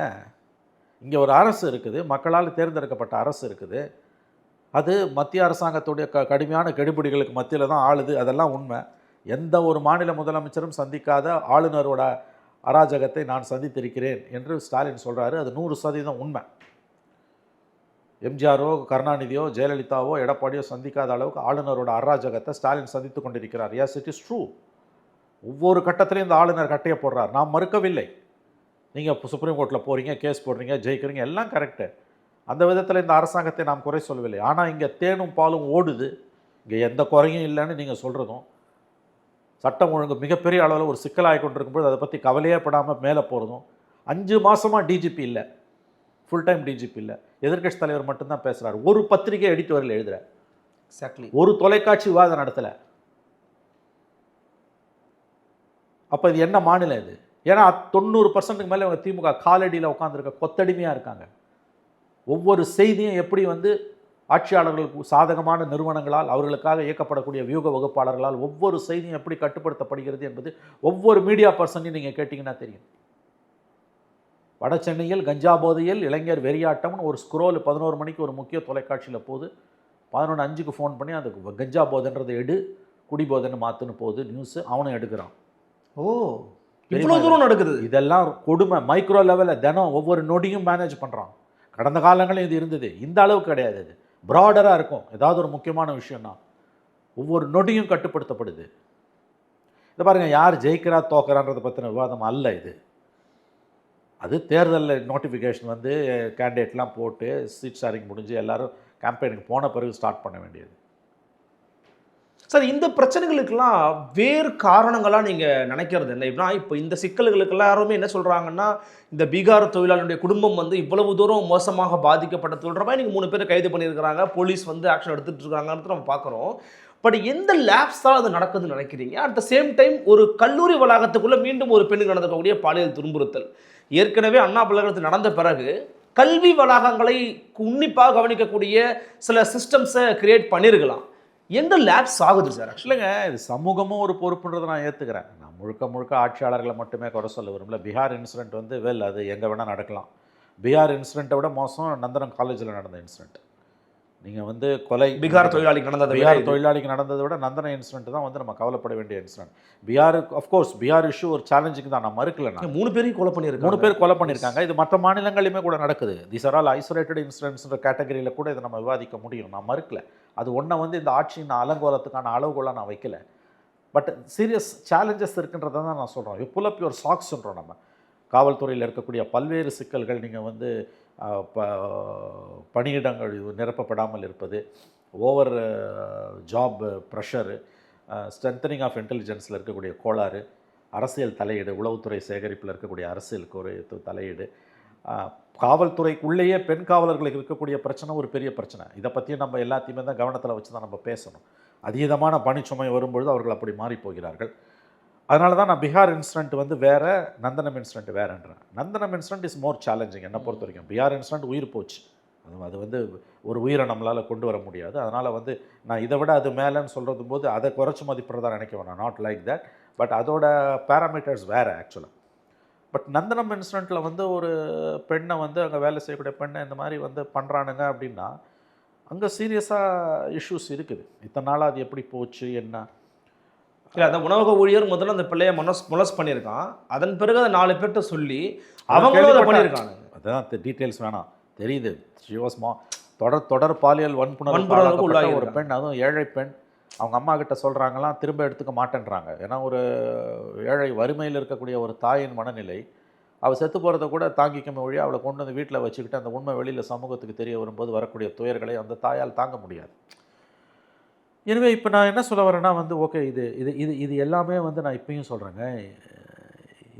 Speaker 1: இங்கே ஒரு அரசு இருக்குது, மக்களால் தேர்ந்தெடுக்கப்பட்ட அரசு இருக்குது. அது மத்திய அரசாங்கத்துடைய கடுமையான கெடுபிடிகளுக்கு மத்தியில் தான் ஆளுது. அதெல்லாம் உண்மை. எந்த ஒரு மாநில முதலமைச்சரும் சந்திக்காத ஆளுநரோட அராஜகத்தை நான் சந்தித்திருக்கிறேன் என்று ஸ்டாலின் சொல்கிறாரு. அது 100% உண்மை. எம்ஜிஆரோ கருணாநிதியோ ஜெயலலிதாவோ எடப்பாடியோ சந்திக்காத அளவுக்கு ஆளுநரோட அராஜகத்தை ஸ்டாலின் சந்தித்து கொண்டிருக்கிறார். Yes, it is true. ஒவ்வொரு கட்டத்திலையும் இந்த ஆளுநர் கட்டையை போடுறார். நாம் மறுக்கவில்லை. நீங்கள் சுப்ரீம் கோர்ட்டில் போகிறீங்க, கேஸ் போடுறீங்க, ஜெயிக்கிறீங்க, எல்லாம் கரெக்டு. அந்த விதத்தில் இந்த அரசாங்கத்தை நாம் குறை சொல்லவில்லை. ஆனால் இங்கே தேனும் பாலும் ஓடுது, இங்கே எந்த குறையும் இல்லைன்னு நீங்கள் சொல்கிறதும், சட்டம் ஒழுங்கு மிகப்பெரிய அளவில் ஒரு சிக்கலாகி கொண்டிருக்கும்போது அதை பற்றி கவலையே படாமல் மேலே போகிறதும், 5 மாதமாக டிஜிபி இல்லை, ஃபுல் டைம் டிஜிபி இல்லை, எதிர்க்கட்சி தலைவர் மட்டும்தான் பேசுகிறார். ஒரு பத்திரிகை எடிட்டோரியல் எழுதுகிறார்,
Speaker 4: எக்ஸாக்ட்லி
Speaker 1: ஒரு தொலைக்காட்சி விவாதம் நடத்தலை. அப்போ இது என்ன மாநிலம் இது? ஏன்னா 90%க்கு மேலே அவங்க திமுக காலடியில் உட்காந்துருக்க கொத்தடிமையாக இருக்காங்க. ஒவ்வொரு செய்தியும் எப்படி வந்து ஆட்சியாளர்களுக்கு சாதகமான நிறுவனங்களால், அவர்களுக்காக இயக்கப்படக்கூடிய வியூக வகுப்பாளர்களால் ஒவ்வொரு செய்தியும் எப்படி கட்டுப்படுத்தப்படுகிறது என்பது ஒவ்வொரு மீடியா பர்சனையும் நீங்கள் கேட்டிங்கன்னா தெரியும். வட சென்னையில் கஞ்சா போதையில் இளைஞர் வெறியாட்டம்னு ஒரு ஸ்க்ரோல் 11 மணிக்கு ஒரு முக்கிய தொலைக்காட்சியில் போகுது. 11:05க்கு ஃபோன் பண்ணி அந்த கஞ்சா போதைன்றதை குடி போதைன்னு மாற்றுன்னு போகுது நியூஸு. அவனும் எடுக்கிறான்.
Speaker 4: ஓ, இவ்வளோ தூரம் நடக்குது.
Speaker 1: இதெல்லாம் கொடுமை. மைக்ரோ லெவலில் தினம் ஒவ்வொரு நொடியும் மேனேஜ் பண்ணுறான். கடந்த காலங்களில் இது இருந்தது, இந்த அளவுக்கு கிடையாது. இது ப்ராடராக இருக்கும். ஏதாவது ஒரு முக்கியமான விஷயம்னா ஒவ்வொரு நொடியும் கட்டுப்படுத்தப்படுது. இதை பாருங்கள், யார் ஜெயிக்கிறா தோக்குறான்றதை பற்றின விவாதம் அல்ல இது. அது தேர்தலில் நோட்டிஃபிகேஷன் வந்து கேண்டிடேட்லாம் போட்டு சீட் ஷேரிங் முடிஞ்சு எல்லோரும் கேம்பெயினுக்கு போன பிறகு ஸ்டார்ட் பண்ண வேண்டியது.
Speaker 4: சார், இந்த பிரச்சனைகளுக்கெல்லாம் வேறு காரணங்களாக நீங்கள் நினைக்கிறது என்ன? இப்படின்னா இப்போ இந்த சிக்கல்களுக்கு எல்லாருமே என்ன சொல்கிறாங்கன்னா, இந்த பீகார் தொழிலாளருடைய குடும்பம் வந்து இவ்வளவு தூரம் மோசமாக பாதிக்கப்பட்ட சொல்கிற மாதிரி நீங்கள் 3 பேரை கைது பண்ணியிருக்கிறாங்க, போலீஸ் வந்து ஆக்ஷன் எடுத்துகிட்டு இருக்காங்கன்னு நம்ம பார்க்குறோம். பட் எந்த லேப்ஸ் தான் அது நடக்குதுன்னு நினைக்கிறீங்க? அட் த சேம் டைம் ஒரு கல்லூரி வளாகத்துக்குள்ளே மீண்டும் ஒரு பெண்ணுக்கு நடக்கக்கூடிய பாலியல் துன்புறுத்தல் ஏற்கனவே அண்ணா பல்கலைக்கழகத்தில் நடந்த பிறகு கல்வி வளாகங்களை உன்னிப்பாக கவனிக்கக்கூடிய சில சிஸ்டம்ஸை கிரியேட் பண்ணியிருக்கலாம். எந்த லேப்ஸ் ஆகுது சார்?
Speaker 1: ஆக்சுவலிங்க இது சமூகமும் ஒரு பொறுப்புன்றதை நான் ஏற்றுக்கிறேன். நான் முழுக்க ஆட்சியாளர்களை மட்டுமே குறை சொல்ல விரும்பல. பீகார் இன்சிடென்ட் வந்து அது எங்கே வேணால் நடக்கலாம். பீகார் இன்சிடெண்ட்டை விட மோசம் நந்தனம் காலேஜில் நடந்த இன்சிடென்ட். நீங்கள் வந்து கொலை
Speaker 4: பீகார் தொழிலாளிக்கு
Speaker 1: நடந்ததை விட நந்தன இன்சிடென்ட் தான் வந்து நம்ம கவலைப்பட வேண்டிய incident. Bihar of course Bihar issue ஒரு சேலஞ்சுக்கு தான், நான் மறுக்கல.
Speaker 4: 3 பேரையும் கொலை பண்ணியிருக்காங்க.
Speaker 1: 3 பேர் கொலை பண்ணியிருக்காங்க. இது மற்ற மாநிலங்களிலுமே கூட நடக்குது. தீஸ் ஆர் ஆல் ஐசோலேட்டட் இன்சிடென்ட்ஸ்ன்ற கேட்டகரியில் கூட இதை நம்ம விவாதிக்க முடியும். நான் மறுக்கல. அது ஒன்றை வந்து இந்த ஆட்சியின் அலங்கோலத்துக்கான அளவுகோலாக நான் வைக்கல. பட் சீரியஸ் சேலஞ்சஸ் இருக்குன்றதை தான் நான் சொல்கிறோம். புல் அப் யுவர் சாக்ஸ்ன்றோம். நம்ம காவல்துறையில் இருக்கக்கூடிய பல்வேறு சிக்கல்கள், நீங்கள் வந்து பணியிடங்கள் நிரப்பப்படாமல் இருப்பது, over job pressure, strengthening of இன்டெலிஜென்ஸில் இருக்கக்கூடிய கோளாறு, அரசியல் தலையீடு, உளவுத்துறை சேகரிப்பில் இருக்கக்கூடிய அரசியல் தலையீடு, காவல்துறைக்குள்ளேயே பெண் காவலர்களுக்கு இருக்கக்கூடிய பிரச்சனை ஒரு பெரிய பிரச்சனை. இதை பற்றியும் நம்ம எல்லாத்தையுமே தான் கவனத்தில் வச்சு தான் நம்ம பேசணும். அதீதமான பணிச்சுமை வரும்பொழுது அவர்கள் அப்படி மாறி போகிறார்கள். அதனால தான் நான் பீகார் இன்சிடென்ட் வந்து வேறு, நந்தனம் இன்சிடென்ட் வேறுன்றேன். Nandanam incident is more challenging என்னை பொறுத்த வரைக்கும். பீகார் இன்சிடென்ட் உயிர் போச்சு, அது வந்து ஒரு உயிரை நம்மளால் கொண்டு வர முடியாது. அதனால் வந்து நான் இதை விட அது மேலேன்னு சொல்கிறது போது அதை குறைச்சி மதிப்பிட்றதா நினைக்க வேணாம், நாட் லைக் தட். பட் அதோட பேராமீட்டர்ஸ் வேறு ஆக்சுவலாக. பட் நந்தனம் இன்சிடெண்ட்டில் வந்து ஒரு பெண்ணை வந்து அங்கே வேலை செய்யக்கூடிய பெண்ணை இந்த மாதிரி வந்து பண்ணுறானுங்க அப்படின்னா அங்கே சீரியஸாக இஷ்யூஸ் இருக்குது. இத்தனை நாளாக அது எப்படி போச்சு என்ன?
Speaker 4: இல்லை, அந்த உணவக ஊழியர் முதல்ல அந்த பிள்ளையை மொலஸ் பண்ணியிருக்கான். அதன் பிறகு அதை 4 பேர்கிட்ட சொல்லி அவங்களும் அதை பண்ணியிருக்காங்க.
Speaker 1: அதுதான் டீட்டெயில்ஸ் வேணாம், தெரியுது. ஷிவாஸ்மா தொடர் பாலியல் வன்புணர்வு ஒரு பெண், அதுவும் ஏழை பெண். அவங்க அம்மா கிட்ட சொல்கிறாங்களாம், திரும்ப எடுத்துக்க மாட்டேன்றாங்க. ஏன்னா ஒரு ஏழை வறுமையில் இருக்கக்கூடிய ஒரு தாயின் மனநிலை, அவள் செத்து போகிறத கூட தாங்கிக்கமே ஒழிய அவளை கொண்டு வந்து வீட்டில் வச்சுக்கிட்டு அந்த உண்மை வெளியில் சமூகத்துக்கு தெரிய வரும்போது வரக்கூடிய துயர்களை அந்த தாயால் தாங்க முடியாது. எனவே இப்போ நான் என்ன சொல்ல வரேன்னா வந்து ஓகே, இது இது இது இது எல்லாமே வந்து நான் இப்பயும் சொல்கிறேங்க,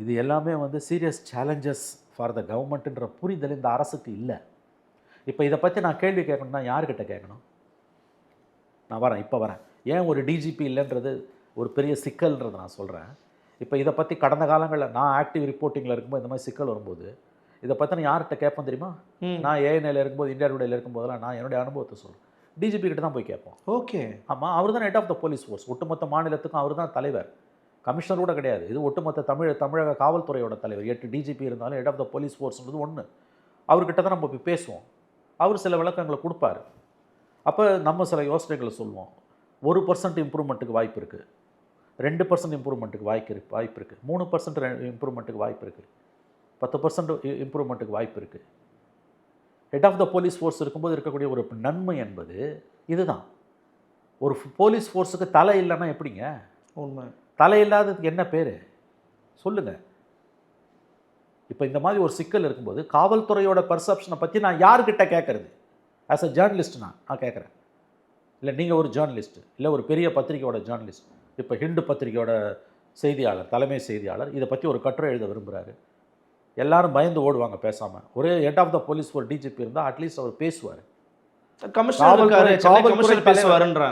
Speaker 1: இது எல்லாமே வந்து சீரியஸ் சேலஞ்சஸ் ஃபார் த கவர்மெண்ட்டுன்ற புரிதல் இந்த அரசுக்கு இல்லை. இப்போ இதை பற்றி நான் கேள்வி கேட்கணும்னா யார்கிட்ட கேட்கணும்? நான் வரேன். ஏன் ஒரு டிஜிபி இல்லைன்றது ஒரு பெரிய சிக்கல்ன்றது நான் சொல்கிறேன். இப்போ இதை பற்றி கடந்த காலங்களில் நான் ஆக்டிவ் ரிப்போர்ட்டிங்கில் இருக்கும்போது இந்த மாதிரி சிக்கல் வரும்போது இதை பற்றி நான் யார்கிட்ட கேட்பேன் தெரியுமா? நான் ஏஎன்ஐயில் இருக்கும்போது, இந்தியா டுடேயில் இருக்கும்போதெல்லாம் நான் என்னுடைய அனுபவத்தை சொல்கிறேன். டிஜிபி கிட்ட தான் போய் கேட்போம்.
Speaker 4: ஓகே,
Speaker 1: ஆமாம், அவர் தான் head of the police force. ஒட்டுமொத்த மாநிலத்துக்கும் அவர் தான் தலைவர், கமிஷனர் கூட கிடையாது. இது ஒட்டுமொத்த தமிழக காவல்துறையோட தலைவர். 8 டிஜிபி இருந்தாலும் ஹெட் ஆஃப் த போலீஸ் ஃபோர்ஸ்ன்றது ஒன்று. அவர்கிட்ட தான் நம்ம போய் பேசுவோம். அவர் சில விளக்கங்களை கொடுப்பார். அப்போ நம்ம சில யோசனைகளை சொல்லுவோம். 1% இம்ப்ரூவ்மெண்ட்டுக்கு வாய்ப்பு இருக்குது, 2% இம்ப்ரூவ்மெண்ட்டுக்கு வாய்ப்பு இருக்குது, 3% இம்ப்ரூவ்மெண்ட்டுக்கு வாய்ப்பு இருக்குது, 10% இம்ப்ரூவ்மெண்ட்டுக்கு வாய்ப்பு இருக்குது. Head of the police force இருக்கும்போது இருக்கக்கூடிய ஒரு நன்மை என்பது இதுதான். ஒரு போலீஸ் ஃபோர்ஸுக்கு தலை இல்லைன்னா எப்படிங்க?
Speaker 4: உண்மை.
Speaker 1: தலை இல்லாததுக்கு என்ன பேர் சொல்லுங்கள். இப்போ இந்த மாதிரி ஒரு சிக்கல் இருக்கும்போது காவல்துறையோட பர்செப்ஷனை பற்றி நான் யார்கிட்ட கேட்குறது? ஆஸ் அ ஜேர்னலிஸ்ட் நான் கேட்குறேன். இல்லை நீங்கள் ஒரு ஜேர்னலிஸ்ட், இல்லை ஒரு பெரிய பத்திரிகையோட ஜேர்னலிஸ்ட், இப்போ ஹிண்டு பத்திரிகையோட செய்தியாளர், தலைமை செய்தியாளர் இதை பற்றி ஒரு கட்டுரை எழுத விரும்புகிறாரு. எல்லாரும் பயந்து ஓடுவாங்க பேசாமல். ஒரே ஹெட் ஆஃப் த போலீஸ் ஒரு டிஜிபி இருந்தால் அட்லீஸ்ட் அவர் பேசுவார்.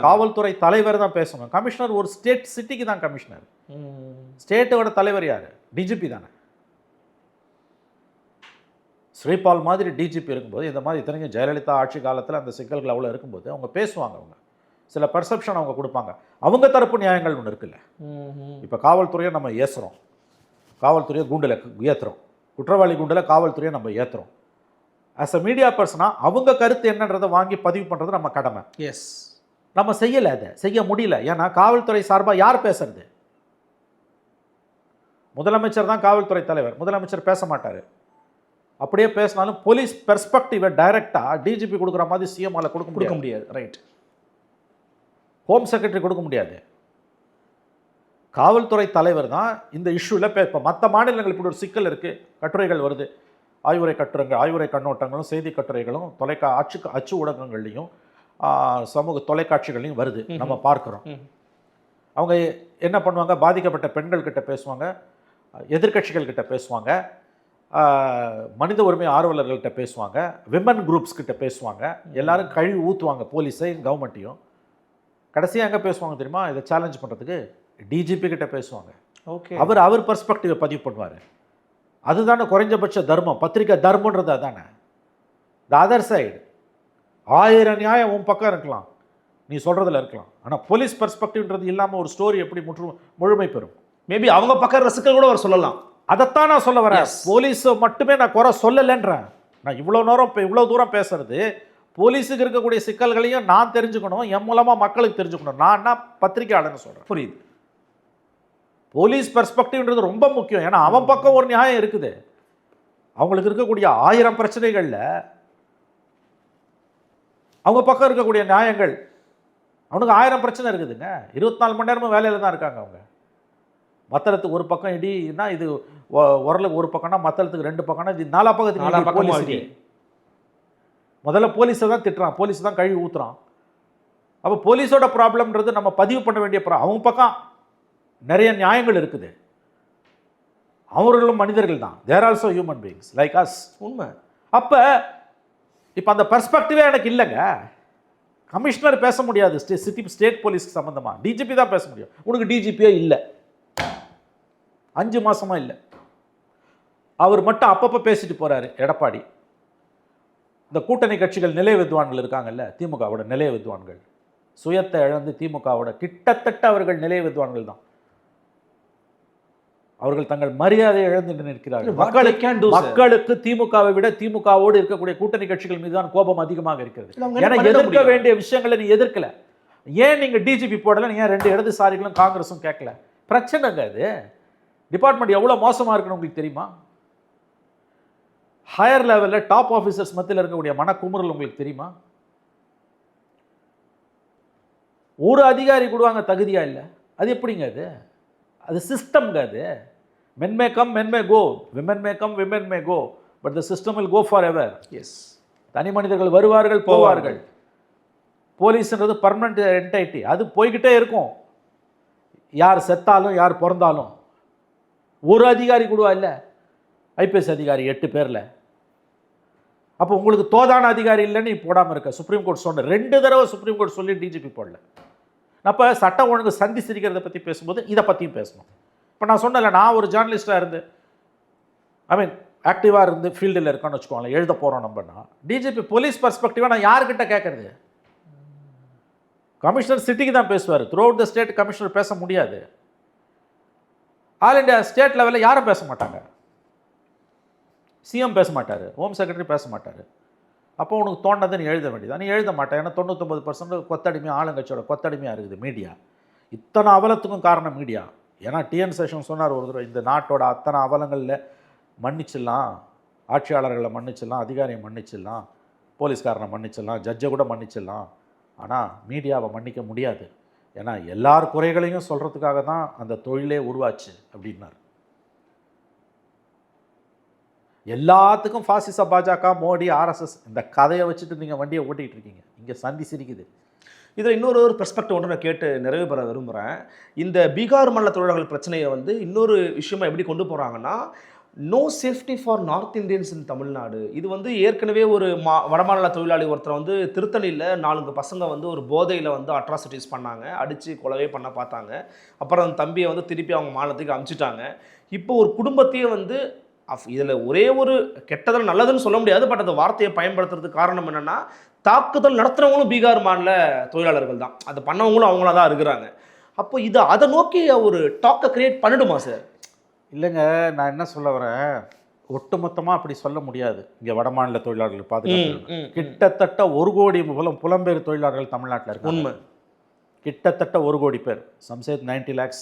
Speaker 1: காவல்துறை தலைவர் தான் பேசணும். கமிஷனர் ஒரு சிட்டிக்கு தான் கமிஷனர். ஸ்டேட்டோட தலைவர் யார்? டிஜிபி தானே. ஸ்ரீபால் மாதிரி டிஜிபி இருக்கும்போது இந்த மாதிரி இத்தனைக்கும் ஜெயலலிதா ஆட்சி காலத்தில் அந்த சிக்கல்கள் அவ்வளோ இருக்கும்போது அவங்க பேசுவாங்க. அவங்க சில பெர்செப்ஷன் அவங்க கொடுப்பாங்க. அவங்க தரப்பு நியாயங்கள் ஒன்று இருக்குல்ல. இப்போ காவல்துறையை நம்ம ஏற்றுறோம், காவல்துறையை கூண்டில் ஏற்றுறோம், குற்றவாளி கூண்டில் காவல்துறையை நம்ம ஏற்றுறோம். ஆஸ் அ மீடியா பர்சனாக அவங்க கருத்து என்னன்றதை வாங்கி பதிவு பண்ணுறது நம்ம கடமை.
Speaker 4: எஸ்,
Speaker 1: நம்ம செய்யலை, அதை செய்ய முடியல. ஏன்னா காவல்துறை சார்பாக யார் பேசுறது? முதலமைச்சர் தான் காவல்துறை தலைவர். முதலமைச்சர் பேச மாட்டார். அப்படியே பேசினாலும் போலீஸ் பெர்ஸ்பெக்டிவை டைரெக்டாக டிஜிபி கொடுக்குற மாதிரி சிஎம்ஆல கொடுக்க முடியாது.
Speaker 4: ரைட்.
Speaker 1: ஹோம் செக்ரட்டரி கொடுக்க முடியாது. காவல்துறை தலைவர் தான் இந்த இஷ்யூவில் இப்போ மற்ற மாநிலங்கள் இப்படி ஒரு சிக்கல் இருக்குது, கட்டுரைகள் வருது, ஆய்வுரை கண்ணோட்டங்களும் செய்தி கட்டுரைகளும் அச்சு ஊடகங்கள்லையும் சமூக தொலைக்காட்சிகள்லையும் வருது, நம்ம பார்க்குறோம். அவங்க என்ன பண்ணுவாங்க? பாதிக்கப்பட்ட பெண்கள் கிட்ட பேசுவாங்க, எதிர்கட்சிகள் கிட்ட பேசுவாங்க, மனித உரிமை ஆர்வலர்கள்ட்ட பேசுவாங்க, விமன் குரூப்ஸ் கிட்ட பேசுவாங்க, எல்லாரும் கழுவி ஊற்றுவாங்க போலீஸையும் கவர்மெண்ட்டையும். கடைசியாக எங்கே பேசுவாங்க தெரியுமா? இதை சேலஞ்ச் பண்ணுறதுக்கு டிஜிபி கிட்ட பேசுவாங்க.
Speaker 4: ஓகே,
Speaker 1: அவர் பெர்ஸ்பெக்டிவை பதிவு பண்ணுவார். அதுதானே குறைஞ்சபட்ச தர்மம், பத்திரிக்கை தர்மன்றது அதுதானே. த அதர் சைடு 1000 நியாயம் உன் பக்கம் இருக்கலாம், நீ சொல்கிறதுல இருக்கலாம். ஆனால் போலீஸ் பெர்ஸ்பெக்டிவ்ன்றது இல்லாமல் ஒரு ஸ்டோரி எப்படி முழுமை பெறும்?
Speaker 4: மேபி அவங்க பக்கம் ரசிக்க கூட அவர் சொல்லலாம்.
Speaker 1: அதைத்தான் நான் சொல்ல வரேன். போலீஸை மட்டுமே நான் குறை சொல்லலைன்றேன். நான் இவ்வளோ தூரம் பேசுறது போலீஸுக்கு இருக்கக்கூடிய சிக்கல்களையும் நான் தெரிஞ்சுக்கணும், என் மூலமாக மக்களுக்கு தெரிஞ்சுக்கணும். நான் என்ன பத்திரிகையாளர்னு சொல்கிறேன்.
Speaker 4: புரியுது.
Speaker 1: போலீஸ் பெர்ஸ்பெக்டிவ்ன்றது ரொம்ப முக்கியம். ஏன்னா அவன் பக்கம் ஒரு நியாயம் இருக்குது. அவங்களுக்கு இருக்கக்கூடிய 1000 பிரச்சனைகளில் அவங்க பக்கம் இருக்கக்கூடிய நியாயங்கள், அவனுக்கு 1000 பிரச்சனை இருக்குதுங்க. 24 மணி நேரமும் வேலையில் தான் இருக்காங்க அவங்க. மத்தளத்துக்கு ஒரு பக்கம் இடினா இது உரலுக்கு ஒரு பக்கம்னா மத்தளத்துக்கு 2 பக்கம்னா இது 4 பக்கத்துக்கு போலீஸ் இடி. முதல்ல போலீஸை தான் திட்டுறான், போலீஸ் தான் கழுவி ஊத்துறான். அப்போ போலீஸோட ப்ராப்ளம்ன்றது நம்ம பதிவு பண்ண வேண்டிய அவங்க பக்கம் நிறைய நியாயங்கள் இருக்குது. அவர்களும் மனிதர்கள் தான், they also human beings like us.
Speaker 4: உண்மை.
Speaker 1: அப்போ இப்போ அந்த பெர்ஸ்பெக்டிவே எனக்கு இல்லைங்க. கமிஷனர் பேச முடியாது ஸ்டேட் போலீஸ்க்கு சம்மந்தமாக, டிஜிபி தான் பேச முடியும். உனக்கு டிஜிபியே இல்லை, 5 மாசமா இல்லை. அவர் மட்டும் அப்பப்போ பேசிட்டு போறாரு எடப்பாடி. இந்த கூட்டணி கட்சிகள் நிலைய வித்வான்கள் இருக்காங்கல்ல, திமுகவோட நிலைய வித்வான்கள், சுயத்தை இழந்து திமுகவோட கிட்டத்தட்ட அவர்கள் நிலைய வித்வான்கள் தான். அவர்கள் தங்கள் மரியாதையை இழந்து நிற்கிறார்கள். மக்களுக்கு திமுகவை விட திமுகவோடு இருக்கக்கூடிய கூட்டணி கட்சிகள் மீது தான் கோபம் அதிகமாக இருக்கிறது. ஏன்னா எதிர்க்க வேண்டிய விஷயங்களை நீ எதிர்க்கல. ஏன் நீங்க டிஜிபி போடல? ஏன் 2 இடதுசாரிகளும் காங்கிரஸும் கேட்கல? பிரச்சனைங்க அது. டிபார்ட்மெண்ட் எவ்வளவு மோசமா இருக்குன்னு உங்களுக்கு தெரியுமா? ஹையர் லெவலில் டாப் ஆஃபீஸர்ஸ் மத்தியில் இருக்கக்கூடிய மனக்குமுறல் உங்களுக்கு தெரியுமா? ஒரு அதிகாரி கூடுவாங்க தகுதியா இல்லை. அது எப்படிங்க அது? அது சிஸ்டம்ங்க. அது men may come, men may go, women may come, women may go, but the system will go forever.
Speaker 4: Yes.
Speaker 1: தனி மனிதர்கள் வருவார்கள் போவார்கள். போலீஸ்ன்றது பர்மனன்ட் என்டைட்டி, அது போய்கிட்டே இருக்கும். யார் செத்தாலும் யார் பிறந்தாலும். ஒரு அதிகாரி கூடுவா இல்லை, ஐபிஎஸ் அதிகாரி 8 பேர்ல. அப்போ உங்களுக்கு தோதான அதிகாரி இல்லைன்னு நீ போடாமல் இருக்க. சுப்ரீம் கோர்ட் சொன்ன 2 தடவை சுப்ரீம் கோர்ட் சொல்லி டிஜிபி போடல. அப்போ சட்டம் ஒழுங்கு சந்தி சிரிக்கிறத பற்றி பேசும்போது இதை பற்றியும் பேசணும். இப்போ நான் சொன்னல, நான் ஒரு ஜேர்னலிஸ்டாக இருந்து ஆக்டிவாக இருந்து ஃபீல்டில் இருக்கோன்னு வச்சுக்கோங்களேன், எழுத போகிறோம் நம்மனா, டிஜிபி போலீஸ் பர்ஸ்பெக்டிவாக நான் யாருக்கிட்ட கேட்குறது? கமிஷனர் சிட்டிக்கு தான் பேசுவார். Through out the state commissioner பேச முடியாது. ஆல் இண்டியா ஸ்டேட் லெவலில் யாரும் பேச மாட்டாங்க. சிஎம் பேச மாட்டார், ஹோம் செக்ரட்டரி பேச மாட்டார். அப்போ உனக்கு தோணுனதை நீ எழுத வேண்டியதான். நீ எழுத மாட்டேன். ஏன்னா 99% கொத்தடிமையாக ஆளுங்கட்சியோட கொத்தடிமையாக இருக்குது மீடியா. இத்தனை அவலத்துக்கும் காரணம் மீடியா. ஏன்னா டிஎன் சேஷன் சொன்னார் ஒரு தடவை, இந்த நாட்டோட அத்தனை அவலங்களில் மன்னிச்சிடலாம், ஆட்சியாளர்களை மன்னிச்சிடலாம், அதிகாரியை மன்னிச்சிடலாம், போலீஸ்காரனை மன்னிச்சிடலாம், ஜட்ஜை கூட மன்னிச்சிடலாம், ஆனால் மீடியாவை மன்னிக்க முடியாது. ஏன்னா எல்லார் குறைகளையும் சொல்கிறதுக்காக தான் அந்த தொழிலே உருவாச்சு அப்படின்னார். எல்லாத்துக்கும் பாசிச பாஜக, மோடி, ஆர்எஸ்எஸ் இந்த கதையை வச்சுட்டு நீங்கள் வண்டியை ஓட்டிகிட்டு இருக்கீங்க. இங்கே சந்தி சிரிக்குது.
Speaker 4: இதில் இன்னொரு பெர்ஸ்பெக்டிவ் ஒன்று நான் கேட்டு நிறைவு பெற விரும்புகிறேன். இந்த பீகார் மாநில தொழிலாளர்கள் பிரச்சனையை வந்து இன்னொரு விஷயமா எப்படி கொண்டு போகிறாங்கன்னா, no safety for north Indians in Tamil Nadu. இது வந்து ஏற்கனவே ஒரு வடமாநில தொழிலாளி ஒருத்தர் வந்து திருத்தணியில் 4 பசங்க வந்து ஒரு போதையில் வந்து அட்ராசிட்டிஸ் பண்ணாங்க, அடித்து கொலவே பண்ண பார்த்தாங்க. அப்புறம் அந்த தம்பியை வந்து திருப்பி அவங்க மாநிலத்துக்கு அனுப்பிச்சிட்டாங்க. இப்போ ஒரு குடும்பத்தையே வந்து இதில் ஒரே ஒரு கெட்டதில் நல்லதுன்னு சொல்ல முடியாது, பட் அந்த வார்த்தையை பயன்படுத்துறதுக்கு காரணம் என்னென்னா, தாக்குதல் நடத்துகிறவங்களும் பீகார் மாநில தொழிலாளர்கள் தான், அதை பண்ணவங்களும் அவங்களா தான் இருக்கிறாங்க. அப்போ இது அதை நோக்கி ஒரு டாக்கை கிரியேட் பண்ணிடுமா சார்?
Speaker 1: இல்லைங்க, நான் என்ன சொல்ல வரேன், ஒட்டுமொத்தமாக அப்படி சொல்ல முடியாது. இங்கே வடமாநில தொழிலாளர்கள் பாதுகாப்பு கிட்டத்தட்ட 1 கோடி புலம்பெயர் தொழிலாளர்கள் தமிழ்நாட்டில் இருக்கு.
Speaker 4: உண்மை.
Speaker 1: கிட்டத்தட்ட 1 கோடி பேர். சம்சே 90 lakhs,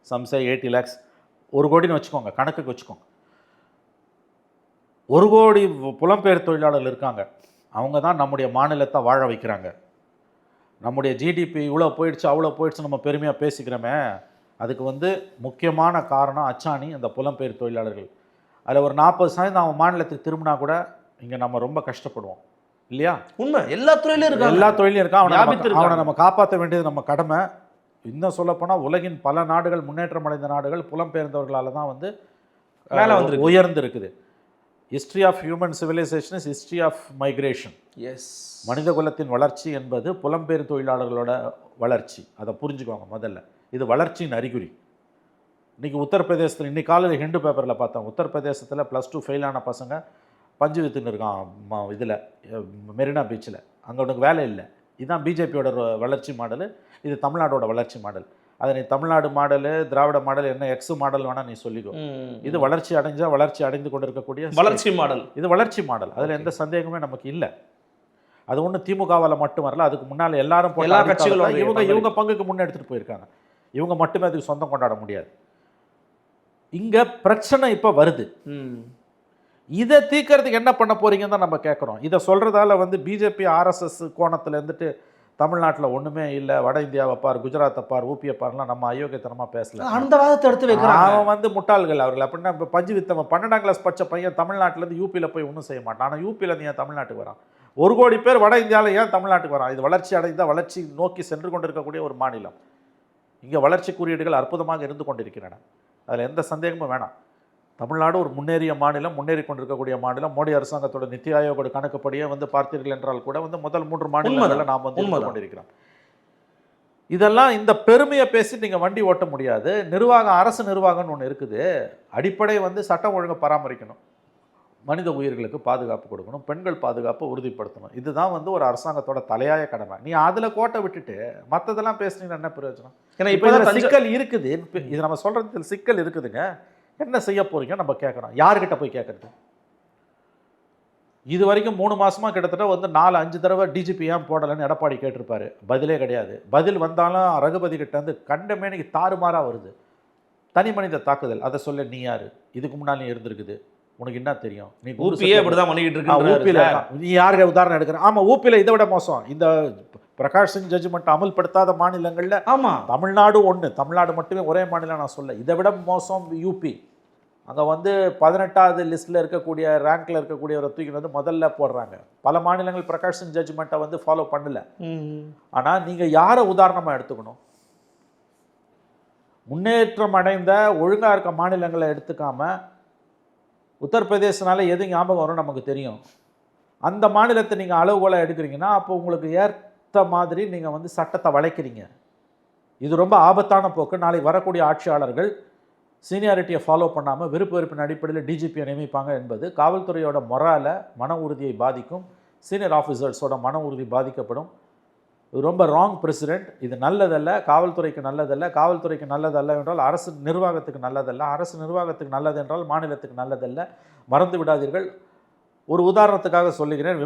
Speaker 1: சம்சே 80 lakhs. 1 கோடின்னு வச்சுக்கோங்க, கணக்குக்கு வச்சுக்கோங்க. 1 கோடி புலம்பெயர் தொழிலாளர்கள் இருக்காங்க. அவங்க தான் நம்முடைய மாநிலத்தை வாழ வைக்கிறாங்க. நம்முடைய ஜிடிபி இவ்வளோ போயிடுச்சு அவ்வளோ போயிடுச்சு நம்ம பெருமையாக பேசிக்கிறோமே, அதுக்கு வந்து முக்கியமான காரணம் அச்சாணி அந்த புலம்பெயர் தொழிலாளர்கள். அதில் ஒரு 40% அவன் மாநிலத்துக்கு திரும்பினா கூட இங்கே நம்ம ரொம்ப கஷ்டப்படுவோம் இல்லையா?
Speaker 4: உண்மை. எல்லா தொழிலும் இருக்கான்,
Speaker 1: எல்லா தொழிலும் இருக்கான். அவனை நம்ம காப்பாற்ற வேண்டியது நம்ம கடமை. இன்னும் சொல்லப்போனால் உலகின் பல நாடுகள், முன்னேற்றம் அடைந்த நாடுகள் புலம்பெயர்ந்தவர்களால் தான் வந்து
Speaker 4: மேலே வந்து
Speaker 1: உயர்ந்து இருக்குது. History of human civilisation is history of migration.
Speaker 4: Yes.
Speaker 1: மனித குலத்தின் வளர்ச்சி என்பது புலம்பெயர் தொழிலாளர்களோட வளர்ச்சி. அதை புரிஞ்சுக்கோங்க முதல்ல. இது வளர்ச்சியின் அறிகுறி. இன்றைக்கி உத்தரப்பிரதேசத்தில் இன்றைக்கி காலையில் ஹிண்டு பேப்பரில் பார்த்தோம், உத்தரப்பிரதேசத்தில் +2 ஃபெயிலான பசங்க பஞ்சு வித்துன்னு இருக்கான் இதில் மெரினா பீச்சில். அங்கே உனக்கு வேலை இல்லை. இதுதான் பிஜேபியோட வளர்ச்சி மாடலு, இது தமிழ்நாடோட வளர்ச்சி மாடல். அதை நீ தமிழ்நாடு மாடலு, திராவிட மாடல், என்ன எக்ஸ் மாடல் வேணால் நீ சொல்லிக்கோ. இது வளர்ச்சி அடைந்து கொண்டு இருக்கக்கூடிய
Speaker 4: வளர்ச்சி மாடல்.
Speaker 1: இது வளர்ச்சி மாடல். அதில் எந்த சந்தேகமே நமக்கு இல்லை. அது ஒன்றும் திமுகவால் மட்டும் வரல, அதுக்கு முன்னால் எல்லாரும்
Speaker 4: எல்லா கட்சிகளும்
Speaker 1: இவங்க பங்குக்கு முன்னே எடுத்துகிட்டு போயிருக்காங்க. இவங்க மட்டுமே அதுக்கு சொந்தம் கொண்டாட முடியாது. இங்கே பிரச்சனை இப்போ வருது. இதை தீர்க்கறதுக்கு என்ன பண்ண போறீங்கன்னு தான் நம்ம கேட்குறோம். இதை சொல்கிறதால வந்து பிஜேபி ஆர்எஸ்எஸ் கோணத்தில் இருந்துட்டு தமிழ்நாட்டில் ஒன்றுமே இல்லை, வட இந்தியாவை பார், குஜராத்தை பார், ஊபியை பாருலாம் நம்ம அயோக்கியத்தனமாக பேசல.
Speaker 3: அந்த வாதத்தை எடுத்து வைக்கிறாங்க.
Speaker 1: அவன் வந்து முட்டாள்கள் அவர்கள். அப்படின்னா இப்போ பஞ்சு வித்தவன் 12ஆம் கிளாஸ் படித்த பையன் தமிழ்நாட்டிலேருந்து யூபியில் போய் ஒன்றும் செய்ய மாட்டான். ஆனால் யூபியில் ஏன் தமிழ்நாட்டுக்கு வரான்? 1 கோடி பேர் வட இந்தியாவில் ஏன் தமிழ்நாட்டுக்கு வரான்? இது வளர்ச்சி அடைந்த, வளர்ச்சி நோக்கி சென்று கொண்டிருக்கக்கூடிய ஒரு மாநிலம். இங்கே வளர்ச்சி குறியீடுகள் அற்புதமாக இருந்து கொண்டிருக்கின்றன, அதில் எந்த சந்தேகமும் வேணாம். தமிழ்நாடு ஒரு முன்னேறிய மாநிலம், முன்னேறி கொண்டிருக்கக்கூடிய மாநிலம். மோடி அரசாங்கத்தோட நித்தி ஆயோகோட கணக்குப்படியே வந்து பார்த்தீர்கள் என்றால் கூட வந்து முதல் 3 மாநிலங்களில் நாம் வந்து கொண்டிருக்கிறோம். இதெல்லாம் இந்த பெருமையை பேசி நீங்கள் வண்டி ஓட்ட முடியாது. நிர்வாகம், அரசு நிர்வாகம்னு ஒன்று இருக்குது. அடிப்படை வந்து சட்டம் ஒழுங்கை பராமரிக்கணும், மனித உயிர்களுக்கு பாதுகாப்பு கொடுக்கணும், பெண்கள் பாதுகாப்பை உறுதிப்படுத்தணும். இதுதான் வந்து ஒரு அரசாங்கத்தோட தலையாய கடமை. நீ அதில் கோட்டை விட்டுட்டு மற்றதெல்லாம் பேசுனீங்கன்னா என்ன பிரயோஜனம்? ஏன்னா இப்போ இதில் சிக்கல் இருக்குது. இது நம்ம சொல்கிறதுல சிக்கல் இருக்குதுங்க. என்ன செய்ய போறீங்க நம்ம கேட்குறோம். யார்கிட்ட போய் கேட்குறது? இது வரைக்கும் 3 மாசமா கிட்டத்தட்ட வந்து 4-5 தடவை டிஜிபி ஏன் போடலைன்னு எடப்பாடி கேட்டிருப்பாரு. பதிலே கிடையாது. பதில் வந்தாலும் ரகுபதி கிட்ட வந்து கண்டமேனிக்கு தாறுமாறாக வருது. தனி மனித தாக்குதல். அதை சொல்ல நீ யாரு? இதுக்கு முன்னாடி நீ இருந்திருக்குது, உனக்கு என்ன தெரியும்? நீ
Speaker 3: ஊபியே இப்படிதான் பண்ணிக்கிட்டு இருக்கு.
Speaker 1: ஊபியில் நீ யாருக்கு உதாரணம் எடுக்கிற? ஆமாம், ஊபியில் இதை விட மோசம். இந்த பிரகாஷ் சிங் ஜட்ஜ்மெண்ட் அமல்படுத்தாத மாநிலங்களில் ஆமாம் தமிழ்நாடு ஒன்று. தமிழ்நாடு மட்டுமே ஒரே மாநிலம் நான் சொல்ல. இதை விட மோசம் யூபி. அங்கே வந்து 18வது லிஸ்ட்டில் இருக்கக்கூடிய, ரேங்க்கில் இருக்கக்கூடியவரை தூக்கி வந்து முதல்ல போடுறாங்க. பல மாநிலங்கள் பிரகாஷ் சிங் ஜட்ஜ்மெண்ட்டை வந்து ஃபாலோ பண்ணல. ஆனால் நீங்கள் யாரை உதாரணமாக எடுத்துக்கணும்? முன்னேற்றம் அடைந்த ஒழுங்காக இருக்க மாநிலங்களை எடுத்துக்காம உத்தரப்பிரதேசனால எது ஞாபகம் வரும் நமக்கு தெரியும். அந்த மாநிலத்தை நீங்கள் அளவுகோலாக எடுக்கிறீங்கன்னா அப்போ உங்களுக்கு ஏற்ற மாதிரி நீங்கள் வந்து சட்டத்தை வளைக்கிறீங்க. இது ரொம்ப ஆபத்தான போக்கு. நாளைக்கு வரக்கூடிய ஆட்சியாளர்கள் சீனியாரிட்டியை ஃபாலோ பண்ணாமல் விருப்ப வெறுப்பின் அடிப்படையில் டிஜிபியை நியமிப்பாங்க என்பது காவல்துறையோட மொராலை, மன உறுதியை பாதிக்கும். சீனியர் ஆஃபீஸர்ஸோட மன உறுதி பாதிக்கப்படும். இது ரொம்ப ராங் பிரசிடென்ட். இது நல்லதல்ல, காவல்துறைக்கு நல்லதல்ல. காவல்துறைக்கு நல்லதல்ல என்றால் அரசு நிர்வாகத்துக்கு நல்லதல்ல. அரசு நிர்வாகத்துக்கு நல்லது என்றால் மாநிலத்துக்கு நல்லதல்ல. மறந்து விடாதீர்கள். ஒரு உதாரணத்துக்காக சொல்லுகிறேன்.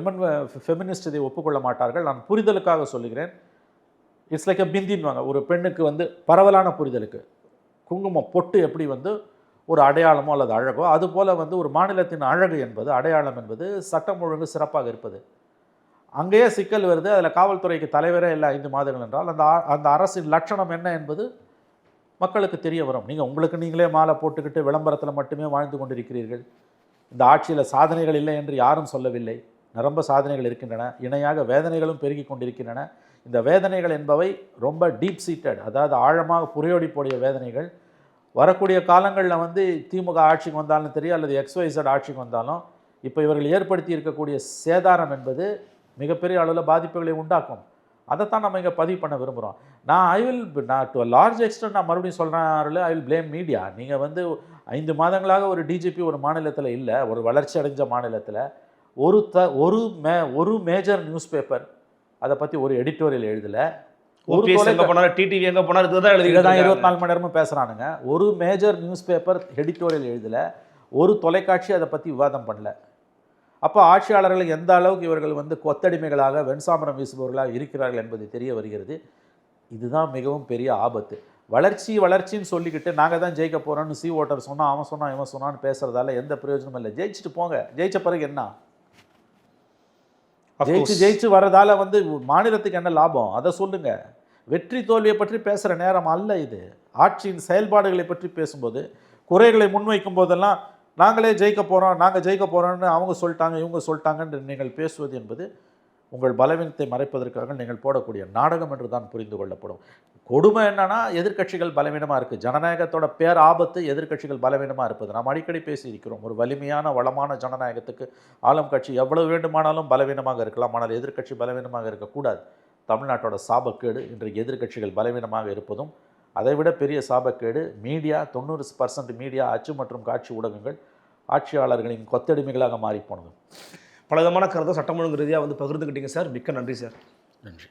Speaker 1: ஃபெமினிஸ்ட் இதை ஒப்புக்கொள்ள மாட்டார்கள். நான் புரிதலுக்காக சொல்லுகிறேன். இட்ஸ் லைக் அ பிந்தின்வாங்க. ஒரு பெண்ணுக்கு வந்து பரவலான புரிதலுக்கு குங்குமம் பொட்டு எப்படி வந்து ஒரு அடையாளமோ அல்லது அழகோ, அதுபோல் வந்து ஒரு மாநிலத்தின் அழகு என்பது, அடையாளம் என்பது சட்டம் ஒழுங்கு சிறப்பாக இருப்பது. அங்கேயே சிக்கல் வருது. அதில் காவல்துறைக்கு தலைவரே இல்லை 5 மாதங்கள் என்றால் அந்த அரசின் லட்சணம் என்ன என்பது மக்களுக்கு தெரிய வரும். நீங்கள் உங்களுக்கு நீங்களே மாலை போட்டுக்கிட்டு விளம்பரத்தில் மட்டுமே வாழ்ந்து கொண்டிருக்கிறீர்கள். இந்த ஆட்சியில் சாதனைகள் இல்லை என்று யாரும் சொல்லவில்லை. நிரம்ப சாதனைகள் இருக்கின்றன. இணையாக வேதனைகளும் பெருகி கொண்டிருக்கின்றன. இந்த வேதனைகள் என்பவை ரொம்ப டீப் சீட்டட், அதாவது ஆழமாக புரையோடி போடிய வேதனைகள். வரக்கூடிய காலங்களில் வந்து திமுக ஆட்சிக்கு வந்தாலும் தெரியும், அல்லது XYZ ஆட்சிக்கு வந்தாலும் இப்போ இவர்கள் ஏற்படுத்தி இருக்கக்கூடிய சேதாரம் என்பது மிகப்பெரிய அளவில் பாதிப்புகளை உண்டாக்கும். அதைத்தான் நம்ம இங்கே பதிவு பண்ண விரும்புகிறோம். நான் டு அ லார்ஜ் எக்ஸ்டென்ட் நான் மறுபடியும் சொல்கிறேன், ஐ வில் பிளேம் மீடியா. நீங்கள் வந்து 5 மாதங்களாக ஒரு டிஜிபி ஒரு மாநிலத்தில் இல்லை, ஒரு வளர்ச்சி அடைஞ்ச மாநிலத்தில் ஒரு மேஜர் நியூஸ் பேப்பர் அதை பற்றி ஒரு எடிட்டோரியல் எழுதலை. ஒரு டிடிவி எங்கே போனார் இதுதான் 24 மணி நேரமும் பேசுகிறானுங்க. ஒரு மேஜர் நியூஸ் பேப்பர் எடிட்டோரியல் எழுதலை. ஒரு தொலைக்காட்சி அதை பற்றி விவாதம் பண்ணல. அப்போ ஆட்சியாளர்கள் எந்த அளவுக்கு இவர்கள் வந்து கொத்தடிமைகளாக வெண்சாமரம் வீசுபவர்களாக இருக்கிறார்கள் என்பது தெரிய வருகிறது. இதுதான் மிகவும் பெரிய ஆபத்து. வளர்ச்சின்னு சொல்லிக்கிட்டு நாங்கள் தான் ஜெயிக்க போகிறோன்னு ஓட்டர் சொன்னால் அவன் சொன்னான் இவன் சொன்னான்னு பேசுகிறதால எந்த பிரயோஜனமும் இல்லை. ஜெயிச்சுட்டு போங்க. ஜெயிச்ச பிறகு என்ன? ஜெயிச்சு வர்றதால வந்து மாநிலத்துக்கு என்ன லாபம்? அதை சொல்லுங்க. வெற்றி தோல்வியை பற்றி பேசுகிற நேரம் அல்ல இது. ஆட்சியின் செயல்பாடுகளை பற்றி பேசும்போது, குறைகளை முன்வைக்கும் போதெல்லாம் நாங்களே ஜெயிக்க போகிறோம், நாங்கள் ஜெயிக்க போகிறோன்னு அவங்க சொல்லிட்டாங்க இவங்க சொல்லிட்டாங்கன்னு நீங்கள் பேசுவது என்பது உங்கள் பலவீனத்தை மறைப்பதற்காக நீங்கள் போடக்கூடிய நாடகம் என்று தான் புரிந்து கொள்ளப்படும். கொடுமை என்னன்னா, எதிர்க்கட்சிகள் பலவீனமாக இருக்குது. ஜனநாயகத்தோட பேர் ஆபத்து எதிர்க்கட்சிகள் பலவீனமாக இருப்பது. நாம் அடிக்கடி பேசியிருக்கிறோம். ஒரு வலிமையான வளமான ஜனநாயகத்துக்கு ஆளும் கட்சி எவ்வளவு வேண்டுமானாலும் பலவீனமாக இருக்கலாம், ஆனால் எதிர்க்கட்சி பலவீனமாக இருக்கக்கூடாது. தமிழ்நாட்டோட சாபக்கேடு இன்றைக்கு எதிர்க்கட்சிகள் பலவீனமாக இருப்பதும், அதைவிட பெரிய சாபக்கேடு மீடியா. 90% மீடியா, அச்சு மற்றும் காட்சி ஊடகங்கள் ஆட்சியாளர்களின் கொத்தடிமைகளாக மாறி போனது.
Speaker 3: பலவிதமான கருத்தை சட்டம் ஒழுங்கு ரீதியாக வந்து பகிர்ந்துக்கிட்டீங்க சார். மிக்க நன்றி சார்.
Speaker 1: நன்றி.